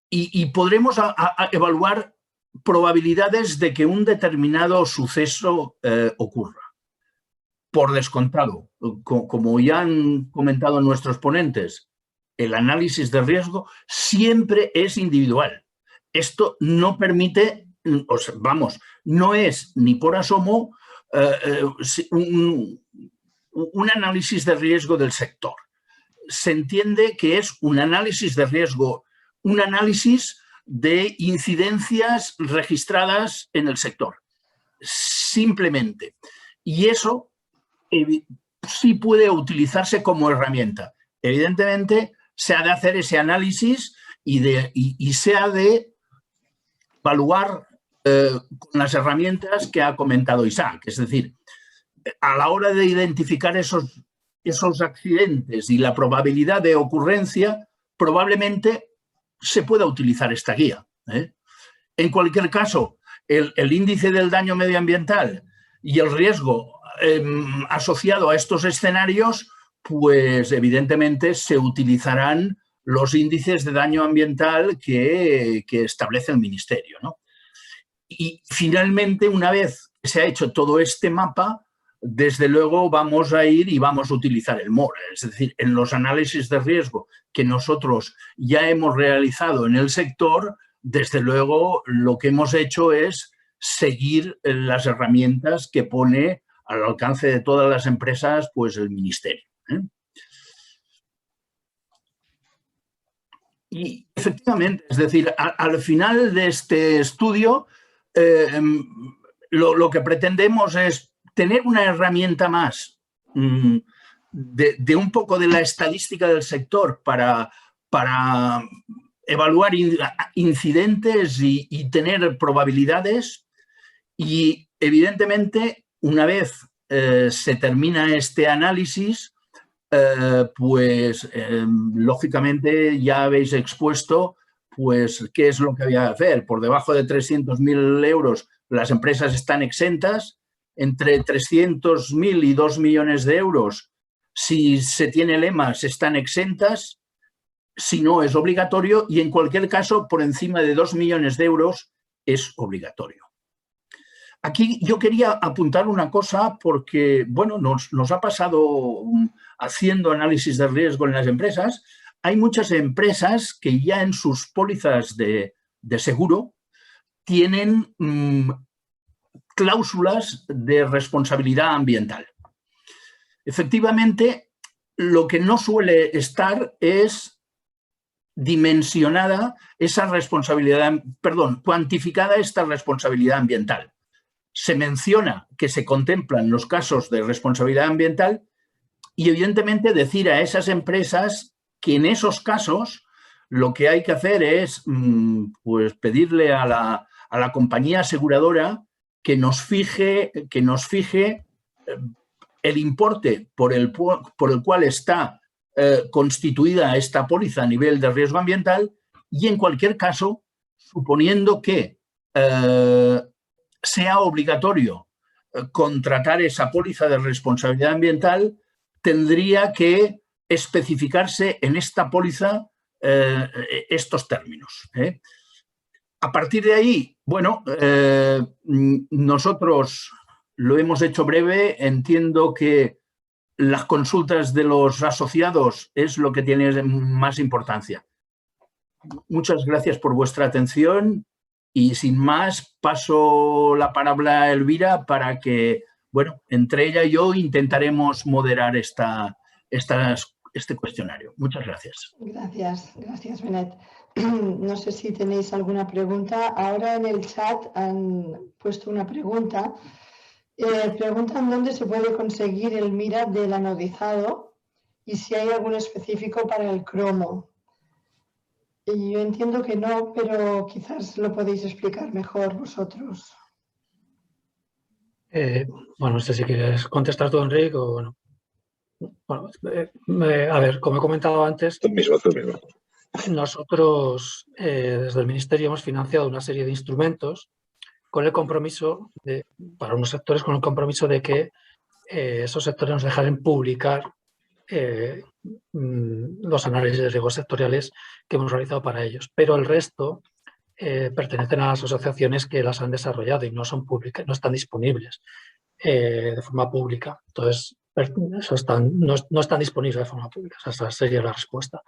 y podremos evaluar probabilidades de que un determinado suceso ocurra. Por descontado, como ya han comentado nuestros ponentes, el análisis de riesgo siempre es individual. Esto no permite, vamos, no es ni por asomo un análisis de riesgo del sector. Se entiende que es un análisis de riesgo, un análisis de incidencias registradas en el sector, simplemente. Y eso sí puede utilizarse como herramienta. Evidentemente, se ha de hacer ese análisis y se ha de evaluar con las herramientas que ha comentado Isaac. Es decir, a la hora de identificar esos accidentes y la probabilidad de ocurrencia, probablemente se pueda utilizar esta guía. En cualquier caso, el índice del daño medioambiental y el riesgo asociado a estos escenarios, pues evidentemente se utilizarán los índices de daño ambiental que establece el Ministerio, ¿no? Y finalmente, una vez que se ha hecho todo este mapa, desde luego vamos a ir y vamos a utilizar el MORE. Es decir, en los análisis de riesgo que nosotros ya hemos realizado en el sector, desde luego lo que hemos hecho es seguir las herramientas que pone al alcance de todas las empresas pues el Ministerio. Y efectivamente, es decir, al final de este estudio, lo que pretendemos es tener una herramienta más de un poco de la estadística del sector para evaluar incidentes y tener probabilidades. Y evidentemente, una vez se termina este análisis, pues lógicamente ya habéis expuesto pues qué es lo que había que hacer. Por debajo de 300.000 euros las empresas están exentas. Entre 300.000 y 2 millones de euros, si se tiene el EMAS, están exentas. Si no, es obligatorio. Y en cualquier caso, por encima de 2 millones de euros es obligatorio. Aquí yo quería apuntar una cosa porque, bueno, nos ha pasado haciendo análisis de riesgo en las empresas. Hay muchas empresas que ya en sus pólizas de seguro tienen cláusulas de responsabilidad ambiental. Efectivamente, lo que no suele estar es dimensionada esa responsabilidad, cuantificada esta responsabilidad ambiental. Se menciona que se contemplan los casos de responsabilidad ambiental y evidentemente decir a esas empresas que en esos casos lo que hay que hacer es pues pedirle a la compañía aseguradora que nos fije el importe por el cual está constituida esta póliza a nivel de riesgo ambiental y en cualquier caso, suponiendo que sea obligatorio contratar esa póliza de responsabilidad ambiental, tendría que especificarse en esta póliza estos términos. A partir de ahí, bueno, nosotros lo hemos hecho breve. Entiendo que las consultas de los asociados es lo que tiene más importancia. Muchas gracias por vuestra atención y sin más paso la palabra a Elvira para que, bueno, entre ella y yo intentaremos moderar este cuestionario. Muchas gracias. Gracias, Benet. No sé si tenéis alguna pregunta. Ahora en el chat han puesto una pregunta. Preguntan dónde se puede conseguir el MIRA del anodizado y si hay algún específico para el cromo. Y yo entiendo que no, pero quizás lo podéis explicar mejor vosotros. Bueno, no sé si quieres contestar tú, Enrique, o bueno. Bueno, a ver, como he comentado antes, Tú mismo. Nosotros desde el Ministerio hemos financiado una serie de instrumentos con el compromiso, para unos sectores, con el compromiso de que esos sectores nos dejaran publicar los análisis de riesgos sectoriales que hemos realizado para ellos. Pero el resto pertenecen a las asociaciones que las han desarrollado y no son públicas, no están disponibles de forma pública. Entonces, no están disponibles de forma pública. Esa sería la respuesta.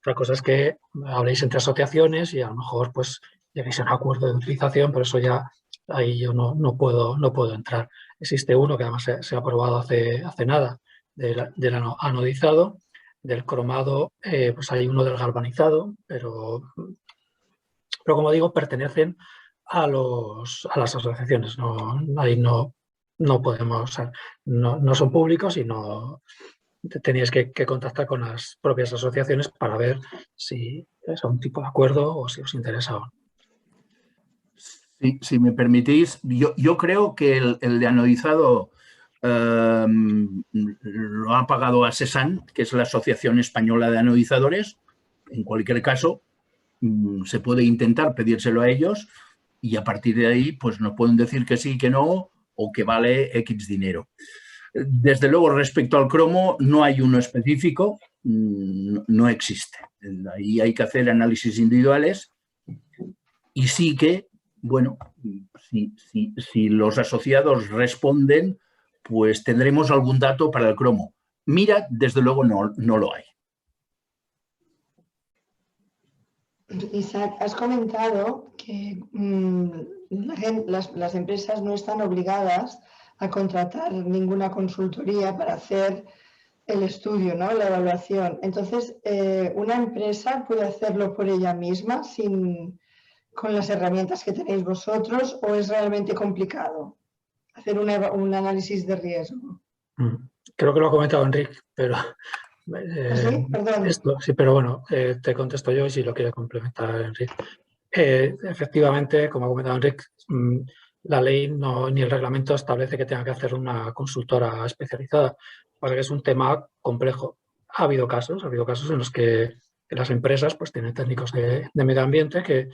Otra cosa es que habléis entre asociaciones y a lo mejor pues lleguéis a un acuerdo de utilización, pero eso ya ahí yo no puedo entrar. Existe uno que además se ha aprobado hace nada, del anodizado. Del cromado pues hay uno del galvanizado, pero como digo, pertenecen a las asociaciones. Ahí no podemos, o sea, no son públicos y no teníais que contactar con las propias asociaciones para ver si es un tipo de acuerdo o si os interesa o no. Si me permitís, yo creo que el de anodizado lo ha pagado ASESAN, que es la Asociación Española de Anodizadores. En cualquier caso, se puede intentar pedírselo a ellos y a partir de ahí pues nos pueden decir que sí, que no o que vale X dinero. Desde luego, respecto al cromo, no hay uno específico, no existe. Ahí hay que hacer análisis individuales y sí que, bueno, si los asociados responden, pues tendremos algún dato para el cromo. Mira, desde luego no lo hay. Isaac, has comentado que las empresas no están obligadas a contratar ninguna consultoría para hacer el estudio, ¿no? La evaluación. Entonces, ¿una empresa puede hacerlo por ella misma con las herramientas que tenéis vosotros o es realmente complicado hacer un análisis de riesgo? Creo que lo ha comentado Enrique, pero... ¿Sí? Perdón. Sí, pero bueno, te contesto yo y si lo quiere complementar Enrique. Efectivamente, como ha comentado Enrique, la ley ni el reglamento establece que tenga que hacer una consultora especializada, porque es un tema complejo. Ha habido casos en los que las empresas pues tienen técnicos de medio ambiente que,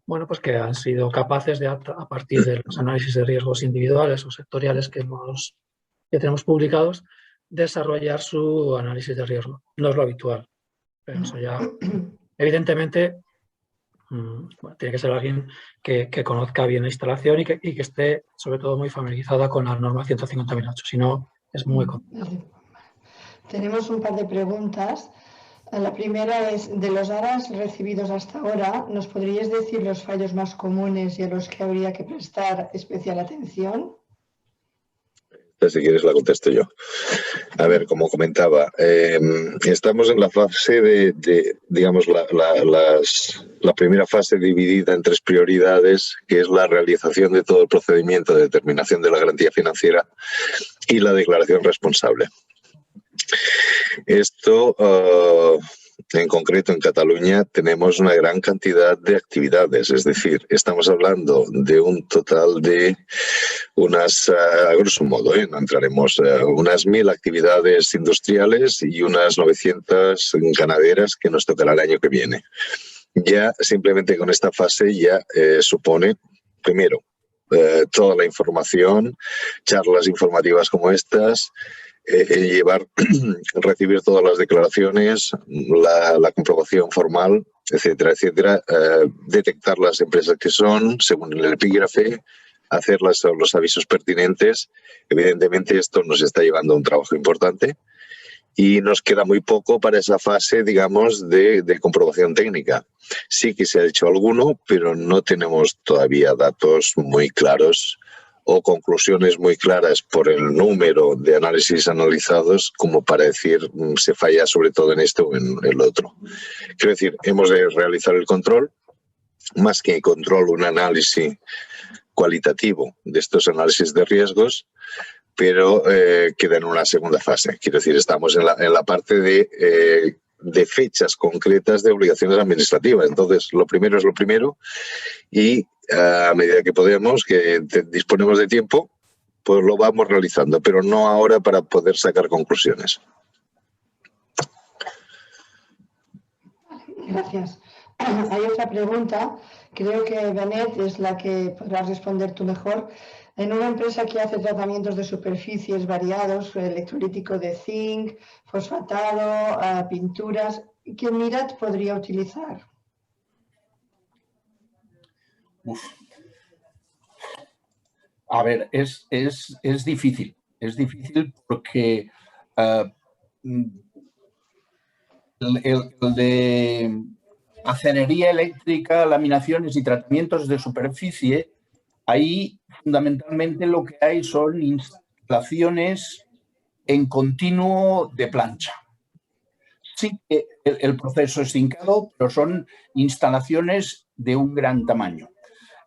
bueno, pues que han sido capaces de, a partir de los análisis de riesgos individuales o sectoriales que tenemos publicados, desarrollar su análisis de riesgo. No es lo habitual, pero eso ya, evidentemente, bueno, tiene que ser alguien que conozca bien la instalación y que esté, sobre todo, muy familiarizada con la norma 150.008. Si no, es muy complicado. Tenemos un par de preguntas. La primera es, de los ARAs recibidos hasta ahora, ¿nos podríais decir los fallos más comunes y a los que habría que prestar especial atención? Si quieres la contesto yo. A ver, como comentaba, estamos en la fase digamos, la primera fase dividida en 3 prioridades, que es la realización de todo el procedimiento de determinación de la garantía financiera y la declaración responsable. Esto, en concreto en Cataluña, tenemos una gran cantidad de actividades, es decir, estamos hablando de un total de unas, a grosso modo, no entraremos, unas 1000 actividades industriales y unas 900 ganaderas que nos tocará el año que viene. Ya simplemente con esta fase ya supone primero, toda la información, charlas informativas como estas, recibir todas las declaraciones, la comprobación formal, etcétera, etcétera, detectar las empresas que son, según el epígrafe, hacer los avisos pertinentes. Evidentemente esto nos está llevando a un trabajo importante y nos queda muy poco para esa fase, digamos, de comprobación técnica. Sí que se ha hecho alguno, pero no tenemos todavía datos muy claros o conclusiones muy claras por el número de análisis analizados como para decir se falla sobre todo en esto o en el otro. Quiero decir, hemos de realizar el control, más que control, un análisis cualitativo de estos análisis de riesgos, pero queda en una segunda fase. Quiero decir, estamos en la parte de fechas concretas de obligaciones administrativas. Entonces, lo primero es lo primero y a medida que podemos, que disponemos de tiempo, pues lo vamos realizando, pero no ahora para poder sacar conclusiones. Gracias. Hay otra pregunta, creo que Benet es la que podrás responder tú mejor. En una empresa que hace tratamientos de superficies variados, electrolítico de zinc, fosfatado, pinturas, ¿qué MIRAT podría utilizar? Uf. A ver, es difícil. Es difícil porque el de acerería eléctrica, laminaciones y tratamientos de superficie, ahí fundamentalmente lo que hay son instalaciones en continuo de plancha. Sí que el proceso es hincado, pero son instalaciones de un gran tamaño.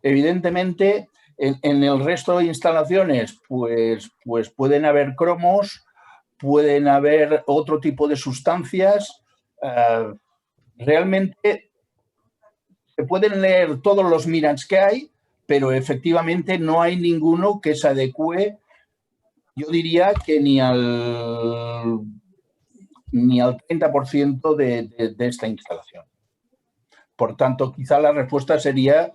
Evidentemente, en el resto de instalaciones, pues pueden haber cromos, pueden haber otro tipo de sustancias. Realmente se pueden leer todos los MIRATs que hay, pero efectivamente no hay ninguno que se adecue, yo diría que ni al 30% de esta instalación. Por tanto, quizá la respuesta sería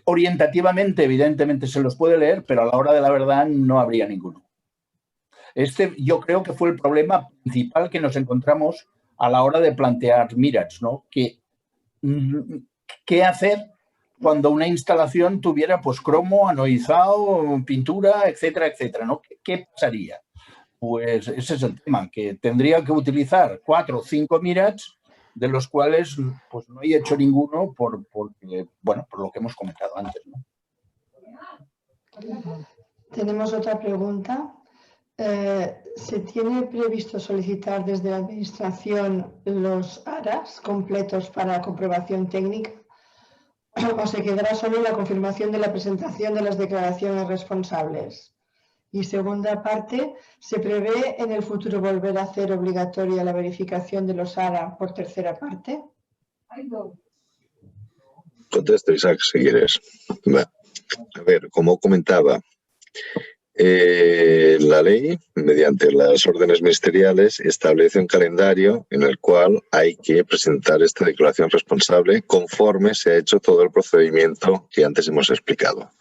orientativamente, evidentemente se los puede leer, pero a la hora de la verdad no habría ninguno. Este yo creo que fue el problema principal que nos encontramos a la hora de plantear MIRATs, ¿no? ¿Qué hacer cuando una instalación tuviera pues cromo, anoizado, pintura, etcétera, etcétera, ¿no? ¿Qué pasaría? Pues ese es el tema, que tendría que utilizar 4 o 5 MIRATs, de los cuales pues no he hecho ninguno por lo que hemos comentado antes, ¿no? Tenemos otra pregunta. ¿Se tiene previsto solicitar desde la Administración los ARAs completos para comprobación técnica o se quedará solo en la confirmación de la presentación de las declaraciones responsables? Y segunda parte, ¿se prevé en el futuro volver a hacer obligatoria la verificación de los ARA por tercera parte? Contesto, Isaac, si quieres. A ver, como comentaba, la ley, mediante las órdenes ministeriales, establece un calendario en el cual hay que presentar esta declaración responsable conforme se ha hecho todo el procedimiento que antes hemos explicado.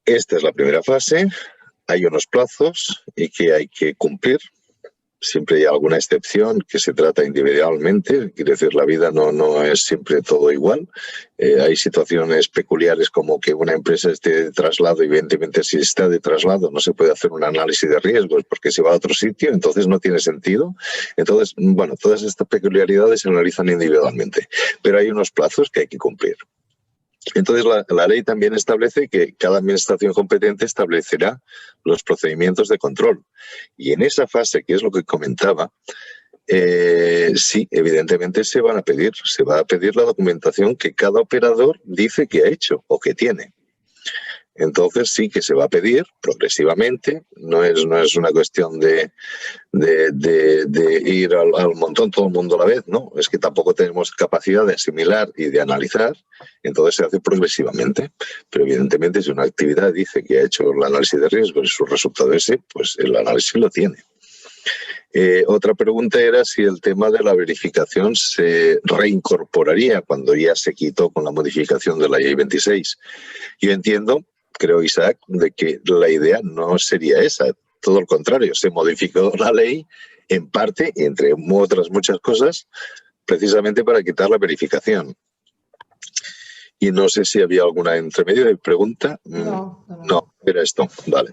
Esta es la primera fase, hay unos plazos y que hay que cumplir. Siempre hay alguna excepción que se trata individualmente, quiere decir, la vida no es siempre todo igual. Hay situaciones peculiares como que una empresa esté de traslado, evidentemente si está de traslado no se puede hacer un análisis de riesgos porque se va a otro sitio, entonces no tiene sentido. Entonces, bueno, todas estas peculiaridades se analizan individualmente, pero hay unos plazos que hay que cumplir. Entonces, la ley también establece que cada administración competente establecerá los procedimientos de control. Y en esa fase, que es lo que comentaba, sí, evidentemente se va a pedir la documentación que cada operador dice que ha hecho o que tiene. Entonces sí que se va a pedir progresivamente, no es una cuestión de ir al montón todo el mundo a la vez, no, es que tampoco tenemos capacidad de asimilar y de analizar, entonces se hace progresivamente, pero evidentemente si una actividad dice que ha hecho el análisis de riesgo y su resultado ese, pues el análisis lo tiene. Otra pregunta era si el tema de la verificación se reincorporaría cuando ya se quitó con la modificación de la Ley 26. Yo entiendo, creo, Isaac, de que la idea no sería esa. Todo lo contrario, se modificó la ley en parte, y entre otras muchas cosas, precisamente para quitar la verificación. Y no sé si había alguna entremedio de pregunta. No, era esto. Vale.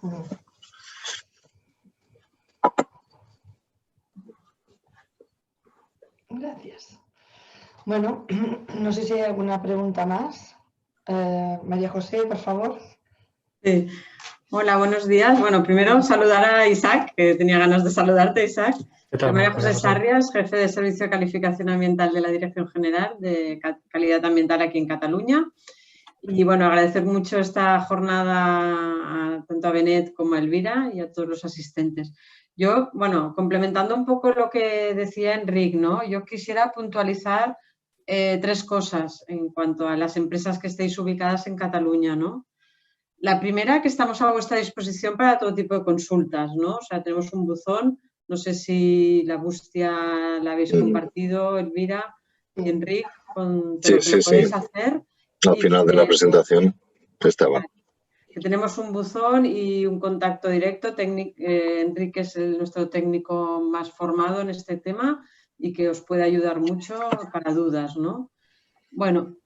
Gracias. Bueno, no sé si hay alguna pregunta más. María José, por favor. Sí. Hola, buenos días. Bueno, primero saludar a Isaac, que tenía ganas de saludarte, Isaac. Soy María José Sarrias, jefe de Servicio de Calificación Ambiental de la Dirección General de Calidad Ambiental aquí en Cataluña. Y bueno, agradecer mucho esta jornada tanto a Benet como a Elvira y a todos los asistentes. Yo, bueno, complementando un poco lo que decía Enric, ¿no? Yo quisiera puntualizar 3 cosas en cuanto a las empresas que estéis ubicadas en Cataluña, ¿no? La primera, que estamos a vuestra disposición para todo tipo de consultas, ¿no? O sea, tenemos un buzón, no sé si la Bustia la habéis compartido, Elvira y Enric, con lo que podéis hacer. Al final de la presentación estaba. Que tenemos un buzón y un contacto directo. Enrique es nuestro técnico más formado en este tema y que os puede ayudar mucho para dudas, ¿no? Bueno,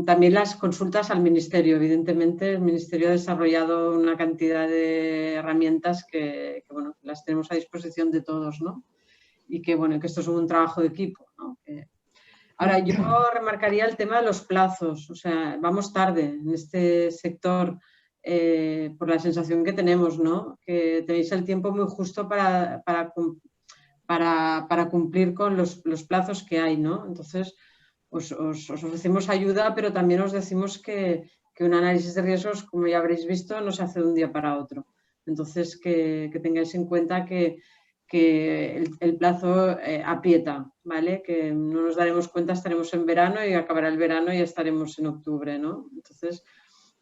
también las consultas al Ministerio. Evidentemente, el Ministerio ha desarrollado una cantidad de herramientas que bueno, las tenemos a disposición de todos, ¿no? Y que, bueno, que esto es un trabajo de equipo, ¿no? Ahora, yo remarcaría el tema de los plazos. O sea, vamos tarde en este sector por la sensación que tenemos, ¿no? Que tenéis el tiempo muy justo para cumplir con los plazos que hay, ¿no? Entonces, os ofrecemos ayuda, pero también os decimos que un análisis de riesgos, como ya habréis visto, no se hace de un día para otro. Entonces, que tengáis en cuenta que el plazo aprieta, ¿vale? Que no nos daremos cuenta, estaremos en verano y acabará el verano y ya estaremos en octubre, ¿no? Entonces,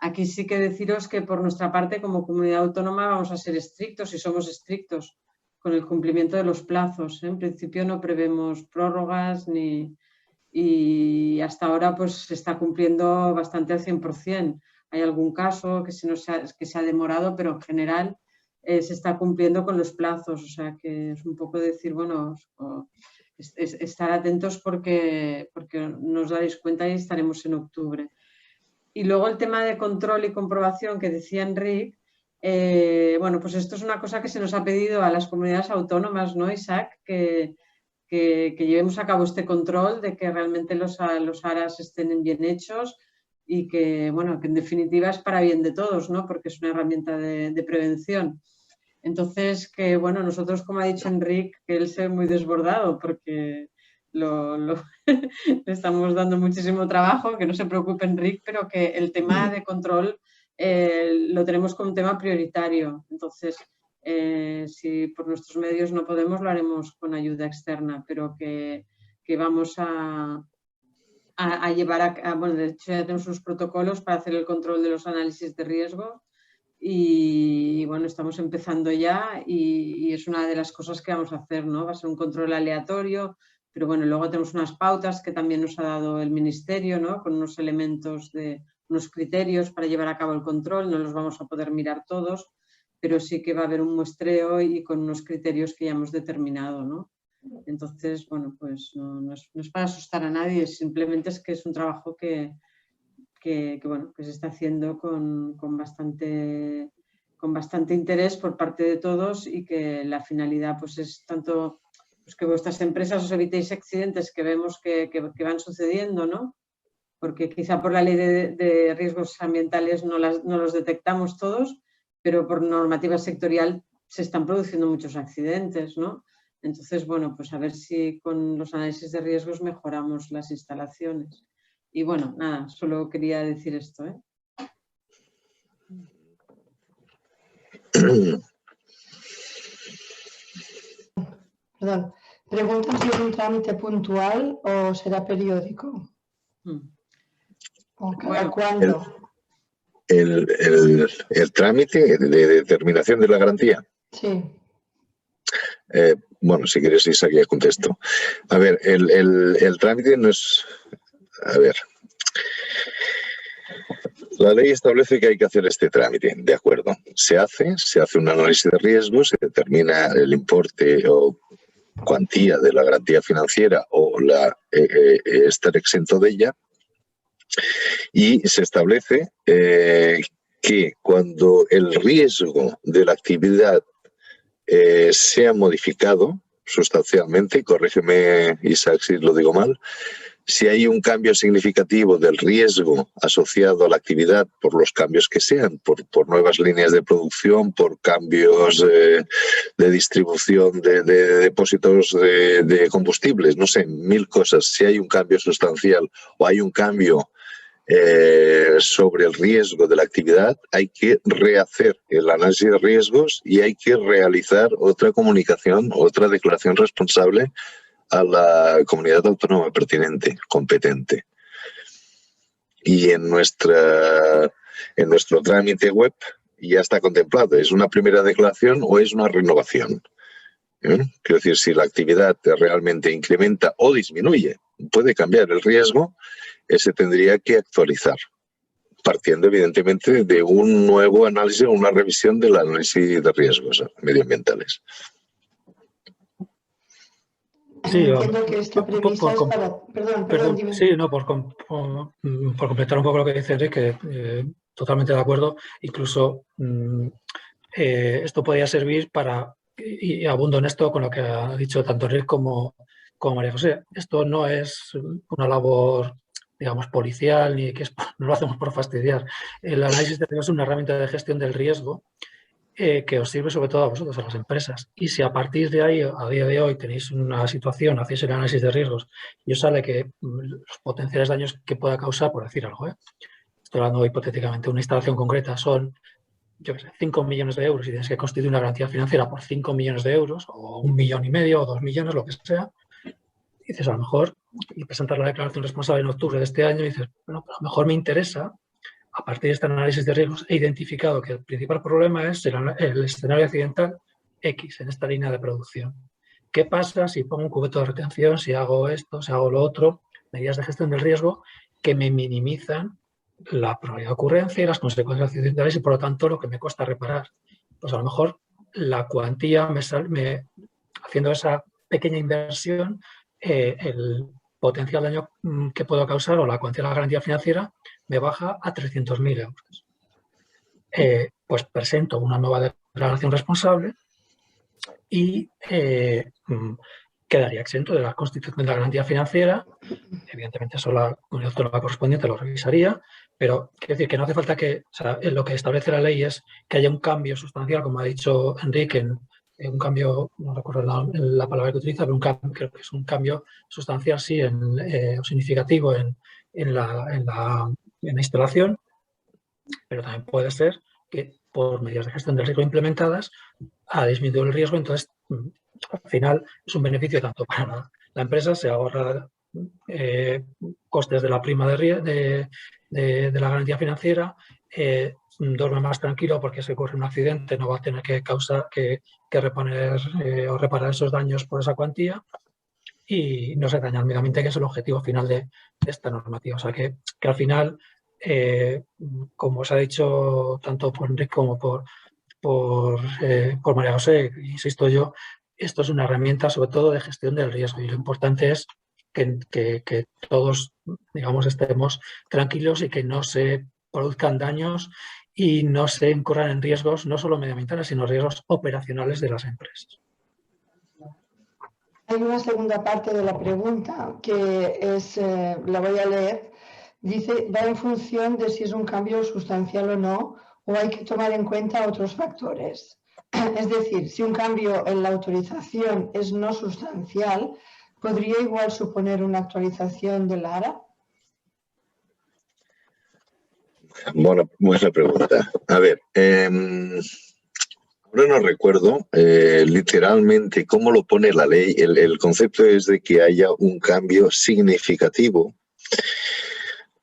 aquí sí que deciros que por nuestra parte, como comunidad autónoma, vamos a ser estrictos y somos estrictos con el cumplimiento de los plazos, ¿eh? En principio no prevemos prórrogas y hasta ahora pues se está cumpliendo bastante al 100%. Hay algún caso que se ha demorado, pero en general se está cumpliendo con los plazos. O sea que es un poco decir, bueno, estar atentos porque nos daréis cuenta y estaremos en octubre. Y luego el tema de control y comprobación que decía Enric, bueno, pues esto es una cosa que se nos ha pedido a las comunidades autónomas, ¿no, Isaac? Que llevemos a cabo este control de que realmente los ARAs estén bien hechos y que, bueno, que en definitiva es para bien de todos, ¿no? Porque es una herramienta de prevención. Entonces, que bueno, nosotros, como ha dicho Enric, que él se ve muy desbordado porque le estamos dando muchísimo trabajo, que no se preocupe Enric, pero que el tema de control lo tenemos como un tema prioritario. Entonces, si por nuestros medios no podemos, lo haremos con ayuda externa, pero que vamos a llevar bueno, de hecho ya tenemos unos protocolos para hacer el control de los análisis de riesgo y bueno, estamos empezando ya y es una de las cosas que vamos a hacer, ¿no? Va a ser un control aleatorio, pero bueno, luego tenemos unas pautas que también nos ha dado el Ministerio, ¿no? Con unos elementos unos criterios para llevar a cabo el control, no los vamos a poder mirar todos, pero sí que va a haber un muestreo y con unos criterios que ya hemos determinado, ¿no? Entonces, bueno, pues no es para asustar a nadie, simplemente es que es un trabajo que bueno, que se está haciendo con bastante interés por parte de todos y que la finalidad pues es tanto pues, que vuestras empresas os evitéis accidentes que vemos que van sucediendo, ¿no? Porque quizá por la ley de riesgos ambientales no los detectamos todos, pero por normativa sectorial se están produciendo muchos accidentes, ¿no? Entonces, bueno, pues a ver si con los análisis de riesgos mejoramos las instalaciones. Y bueno, nada, solo quería decir esto, ¿eh? Perdón, preguntan si es un trámite puntual o será periódico. ¿O cada cuándo? El trámite de determinación de la garantía. Sí. Bueno, si quieres, Isaac, ya contesto. A ver, el trámite no es... A ver... La ley establece que hay que hacer este trámite, de acuerdo. Se hace un análisis de riesgo, se determina el importe o cuantía de la garantía financiera o estar exento de ella, y se establece que cuando el riesgo de la actividad sea modificado sustancialmente, corrígeme Isaac si lo digo mal, si hay un cambio significativo del riesgo asociado a la actividad por los cambios que sean, por nuevas líneas de producción, por cambios de distribución de depósitos de combustibles, no sé, 1000 cosas. Si hay un cambio sustancial o hay un cambio sobre el riesgo de la actividad, hay que rehacer el análisis de riesgos y hay que realizar otra comunicación, otra declaración responsable a la comunidad autónoma pertinente, competente. Y en nuestro trámite web ya está contemplado, ¿es una primera declaración o es una renovación? Quiero decir, si la actividad realmente incrementa o disminuye, puede cambiar el riesgo, ese tendría que actualizar, partiendo evidentemente de un nuevo análisis o una revisión del análisis de riesgos medioambientales. Sí, entiendo que esta premisa es para... Perdón, dime. Sí, no, por completar un poco lo que dice Enrique, totalmente de acuerdo. Incluso esto podría servir para, y abundo en esto con lo que ha dicho tanto Enrique como María José, esto no es una labor, digamos, policial, ni que no lo hacemos por fastidiar. El análisis de riesgo es una herramienta de gestión del riesgo que os sirve sobre todo a vosotros, a las empresas. Y si a partir de ahí, a día de hoy, tenéis una situación, hacéis el análisis de riesgos y os sale que los potenciales daños que pueda causar, por decir algo, estoy hablando hipotéticamente, una instalación concreta son, yo qué sé, 5 millones de euros y tienes que constituir una garantía financiera por 5 millones de euros o 1,5 millones o 2 millones, lo que sea, y dices, a lo mejor, y presentar la declaración responsable en octubre de este año, y dices, bueno, pero a lo mejor me interesa, a partir de este análisis de riesgos, he identificado que el principal problema es el escenario accidental X en esta línea de producción. ¿Qué pasa si pongo un cubeto de retención, si hago esto, si hago lo otro? Medidas de gestión del riesgo que me minimizan la probabilidad de ocurrencia y las consecuencias accidentales y, por lo tanto, lo que me cuesta reparar. Pues a lo mejor la cuantía haciendo esa pequeña inversión, el potencial daño que puedo causar o la cuantía de la garantía financiera me baja a 300.000 euros. Pues presento una nueva declaración responsable y quedaría exento de la constitución de la garantía financiera. Evidentemente, eso la comunidad autónoma correspondiente lo revisaría, pero quiero decir que no hace falta que, o sea, lo que establece la ley es que haya un cambio sustancial, como ha dicho Enrique, un cambio, no recuerdo la palabra que utiliza, pero creo que es un cambio sustancial, sí, o significativo en la instalación, pero también puede ser que por medidas de gestión del riesgo implementadas ha disminuido el riesgo, entonces al final es un beneficio tanto para la empresa, se ahorra costes de la prima de la garantía financiera, duerme más tranquilo porque si ocurre un accidente no va a tener que reponer o reparar esos daños por esa cuantía y no se daña el medio ambiente, que es el objetivo final de esta normativa. O sea que al final, como os ha dicho tanto por Enrique como por María José, insisto yo, esto es una herramienta sobre todo de gestión del riesgo y lo importante es que todos, digamos, estemos tranquilos y que no se produzcan daños y no se incurran en riesgos no solo medioambientales, sino riesgos operacionales de las empresas. Hay una segunda parte de la pregunta que es, la voy a leer. Dice, va en función de si es un cambio sustancial o no, o hay que tomar en cuenta otros factores. Es decir, si un cambio en la autorización es no sustancial, ¿podría igual suponer una actualización del ARA? Bueno, buena pregunta. A ver, ahora no recuerdo literalmente cómo lo pone la ley. El concepto es de que haya un cambio significativo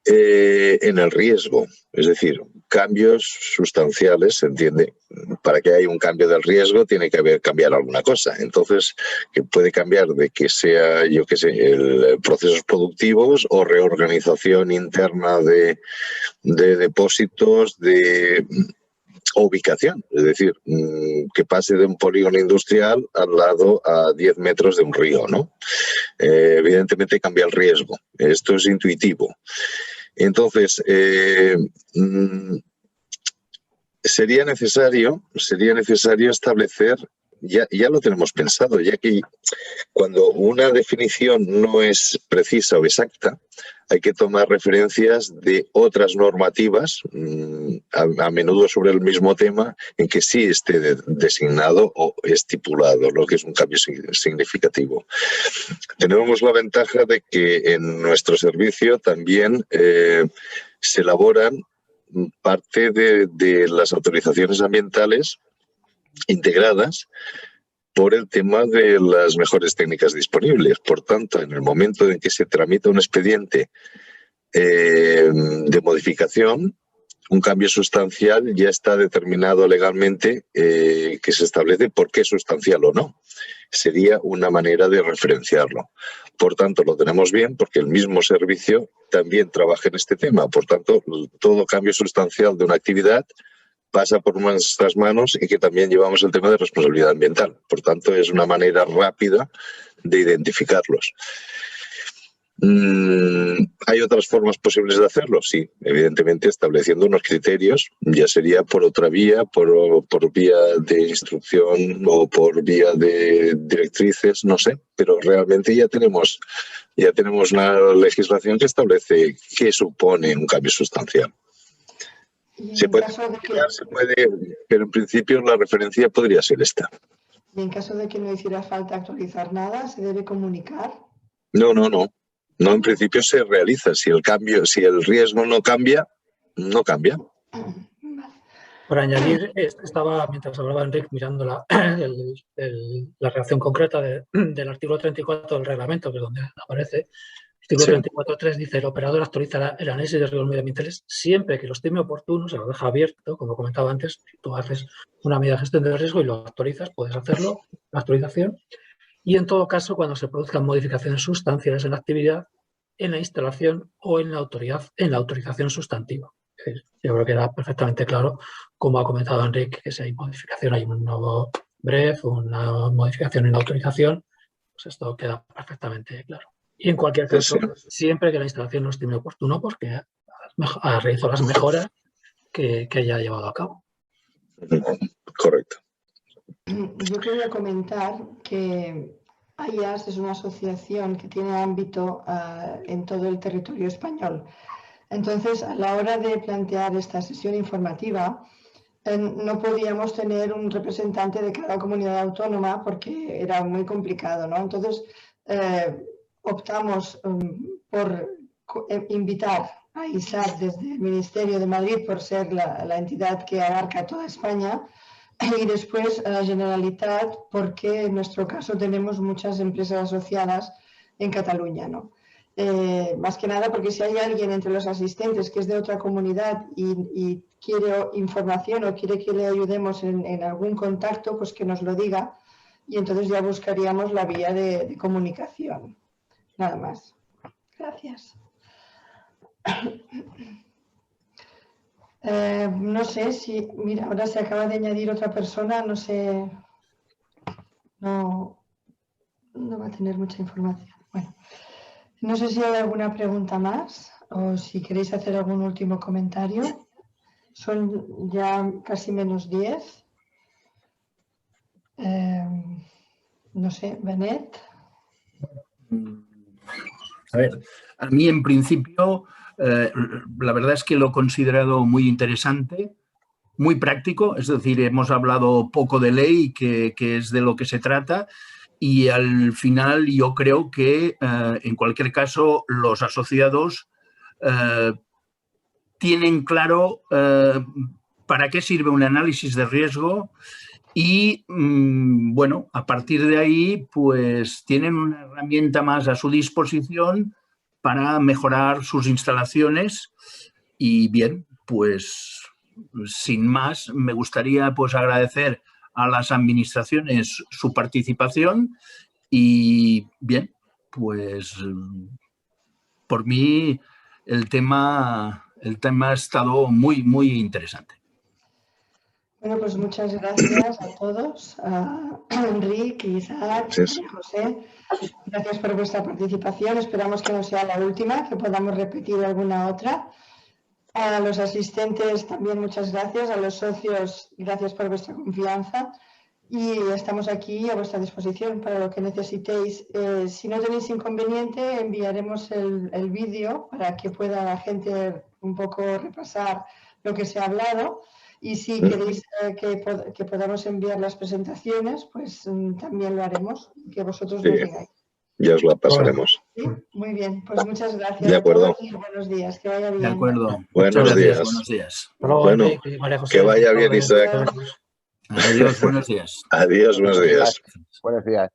En el riesgo, es decir, cambios sustanciales, se entiende. Para que haya un cambio del riesgo tiene que cambiar alguna cosa. Entonces, que puede cambiar de que sea, yo qué sé, procesos productivos o reorganización interna de depósitos, o ubicación, es decir, que pase de un polígono industrial al lado a 10 metros de un río, ¿no? Evidentemente cambia el riesgo. Esto es intuitivo. Entonces, sería necesario establecer, ya lo tenemos pensado, ya que cuando una definición no es precisa o exacta, hay que tomar referencias de otras normativas, a menudo sobre el mismo tema, en que sí esté designado o estipulado, lo que es un cambio significativo. Tenemos la ventaja de que en nuestro servicio también se elaboran parte de las autorizaciones ambientales integradas por el tema de las mejores técnicas disponibles. Por tanto, en el momento en que se tramita un expediente de modificación, un cambio sustancial ya está determinado legalmente, que se establece por qué es sustancial o no. Sería una manera de referenciarlo. Por tanto, lo tenemos bien porque el mismo servicio también trabaja en este tema. Por tanto, todo cambio sustancial de una actividad pasa por nuestras manos y que también llevamos el tema de responsabilidad ambiental. Por tanto, es una manera rápida de identificarlos. ¿Hay otras formas posibles de hacerlo? Sí, evidentemente estableciendo unos criterios, ya sería por otra vía, por vía de instrucción o por vía de directrices, no sé, pero realmente ya tenemos una legislación que establece qué supone un cambio sustancial. Se puede, pero en principio la referencia podría ser esta. Y en caso de que no hiciera falta actualizar nada, ¿se debe comunicar? No. No, en principio se realiza. Si el riesgo no cambia, no cambia. Por añadir, estaba, mientras hablaba Enric, mirando la redacción concreta del artículo 34 del reglamento, que es donde aparece. El artículo 34.3 dice: el operador actualizará el análisis de riesgos medioambientales siempre que lo estime oportuno, se lo deja abierto, como comentaba antes. Si tú haces una medida de gestión de riesgo y lo actualizas, puedes hacerlo, la actualización. Y en todo caso, cuando se produzcan modificaciones sustanciales en la actividad, en la instalación o en la autorización sustantiva. Yo creo que era perfectamente claro, como ha comentado Enric, que si hay modificación, hay un nuevo BREF, una modificación en la autorización, pues esto queda perfectamente claro. Y en cualquier caso, siempre que la instalación no estime oportuno, porque ha realizado las mejoras que haya llevado a cabo. Correcto. Yo quería comentar que AIAS es una asociación que tiene ámbito en todo el territorio español. Entonces, a la hora de plantear esta sesión informativa, no podíamos tener un representante de cada comunidad autónoma porque era muy complicado, ¿no? Entonces, optamos por invitar a ISAC desde el Ministerio de Madrid por ser la entidad que abarca toda España, y después a la Generalitat porque en nuestro caso tenemos muchas empresas asociadas en Cataluña, ¿no? Más que nada porque si hay alguien entre los asistentes que es de otra comunidad y quiere información o quiere que le ayudemos en algún contacto, pues que nos lo diga y entonces ya buscaríamos la vía de comunicación. Nada más. Gracias. No sé si, mira, ahora se acaba de añadir otra persona, no sé, no va a tener mucha información. Bueno, no sé si hay alguna pregunta más o si queréis hacer algún último comentario. Son ya casi menos 10. No sé, Benet. A ver, a mí en principio... la verdad es que lo he considerado muy interesante, muy práctico, es decir, hemos hablado poco de ley, que es de lo que se trata, y al final yo creo que en cualquier caso los asociados tienen claro para qué sirve un análisis de riesgo y, bueno, a partir de ahí pues tienen una herramienta más a su disposición para mejorar sus instalaciones. Y bien, pues sin más, me gustaría pues agradecer a las administraciones su participación y bien, pues por mí el tema ha estado muy interesante. Bueno, pues muchas gracias a todos, a Enric, Isaac, José. Gracias por vuestra participación. Esperamos que no sea la última, que podamos repetir alguna otra. A los asistentes también muchas gracias. A los socios, gracias por vuestra confianza. Y estamos aquí a vuestra disposición para lo que necesitéis. Si no tenéis inconveniente, enviaremos el vídeo para que pueda la gente un poco repasar lo que se ha hablado. Y si queréis que podamos enviar las presentaciones, pues también lo haremos, que vosotros nos digáis. Ya os la pasaremos. ¿Sí? Muy bien, pues muchas gracias. De acuerdo. A todos y buenos días, que vaya bien. De acuerdo. Buenos días. Buenos días. Bueno, que vaya bien, Isaac. Adiós, buenos días. Adiós, buenos días. Buenos días.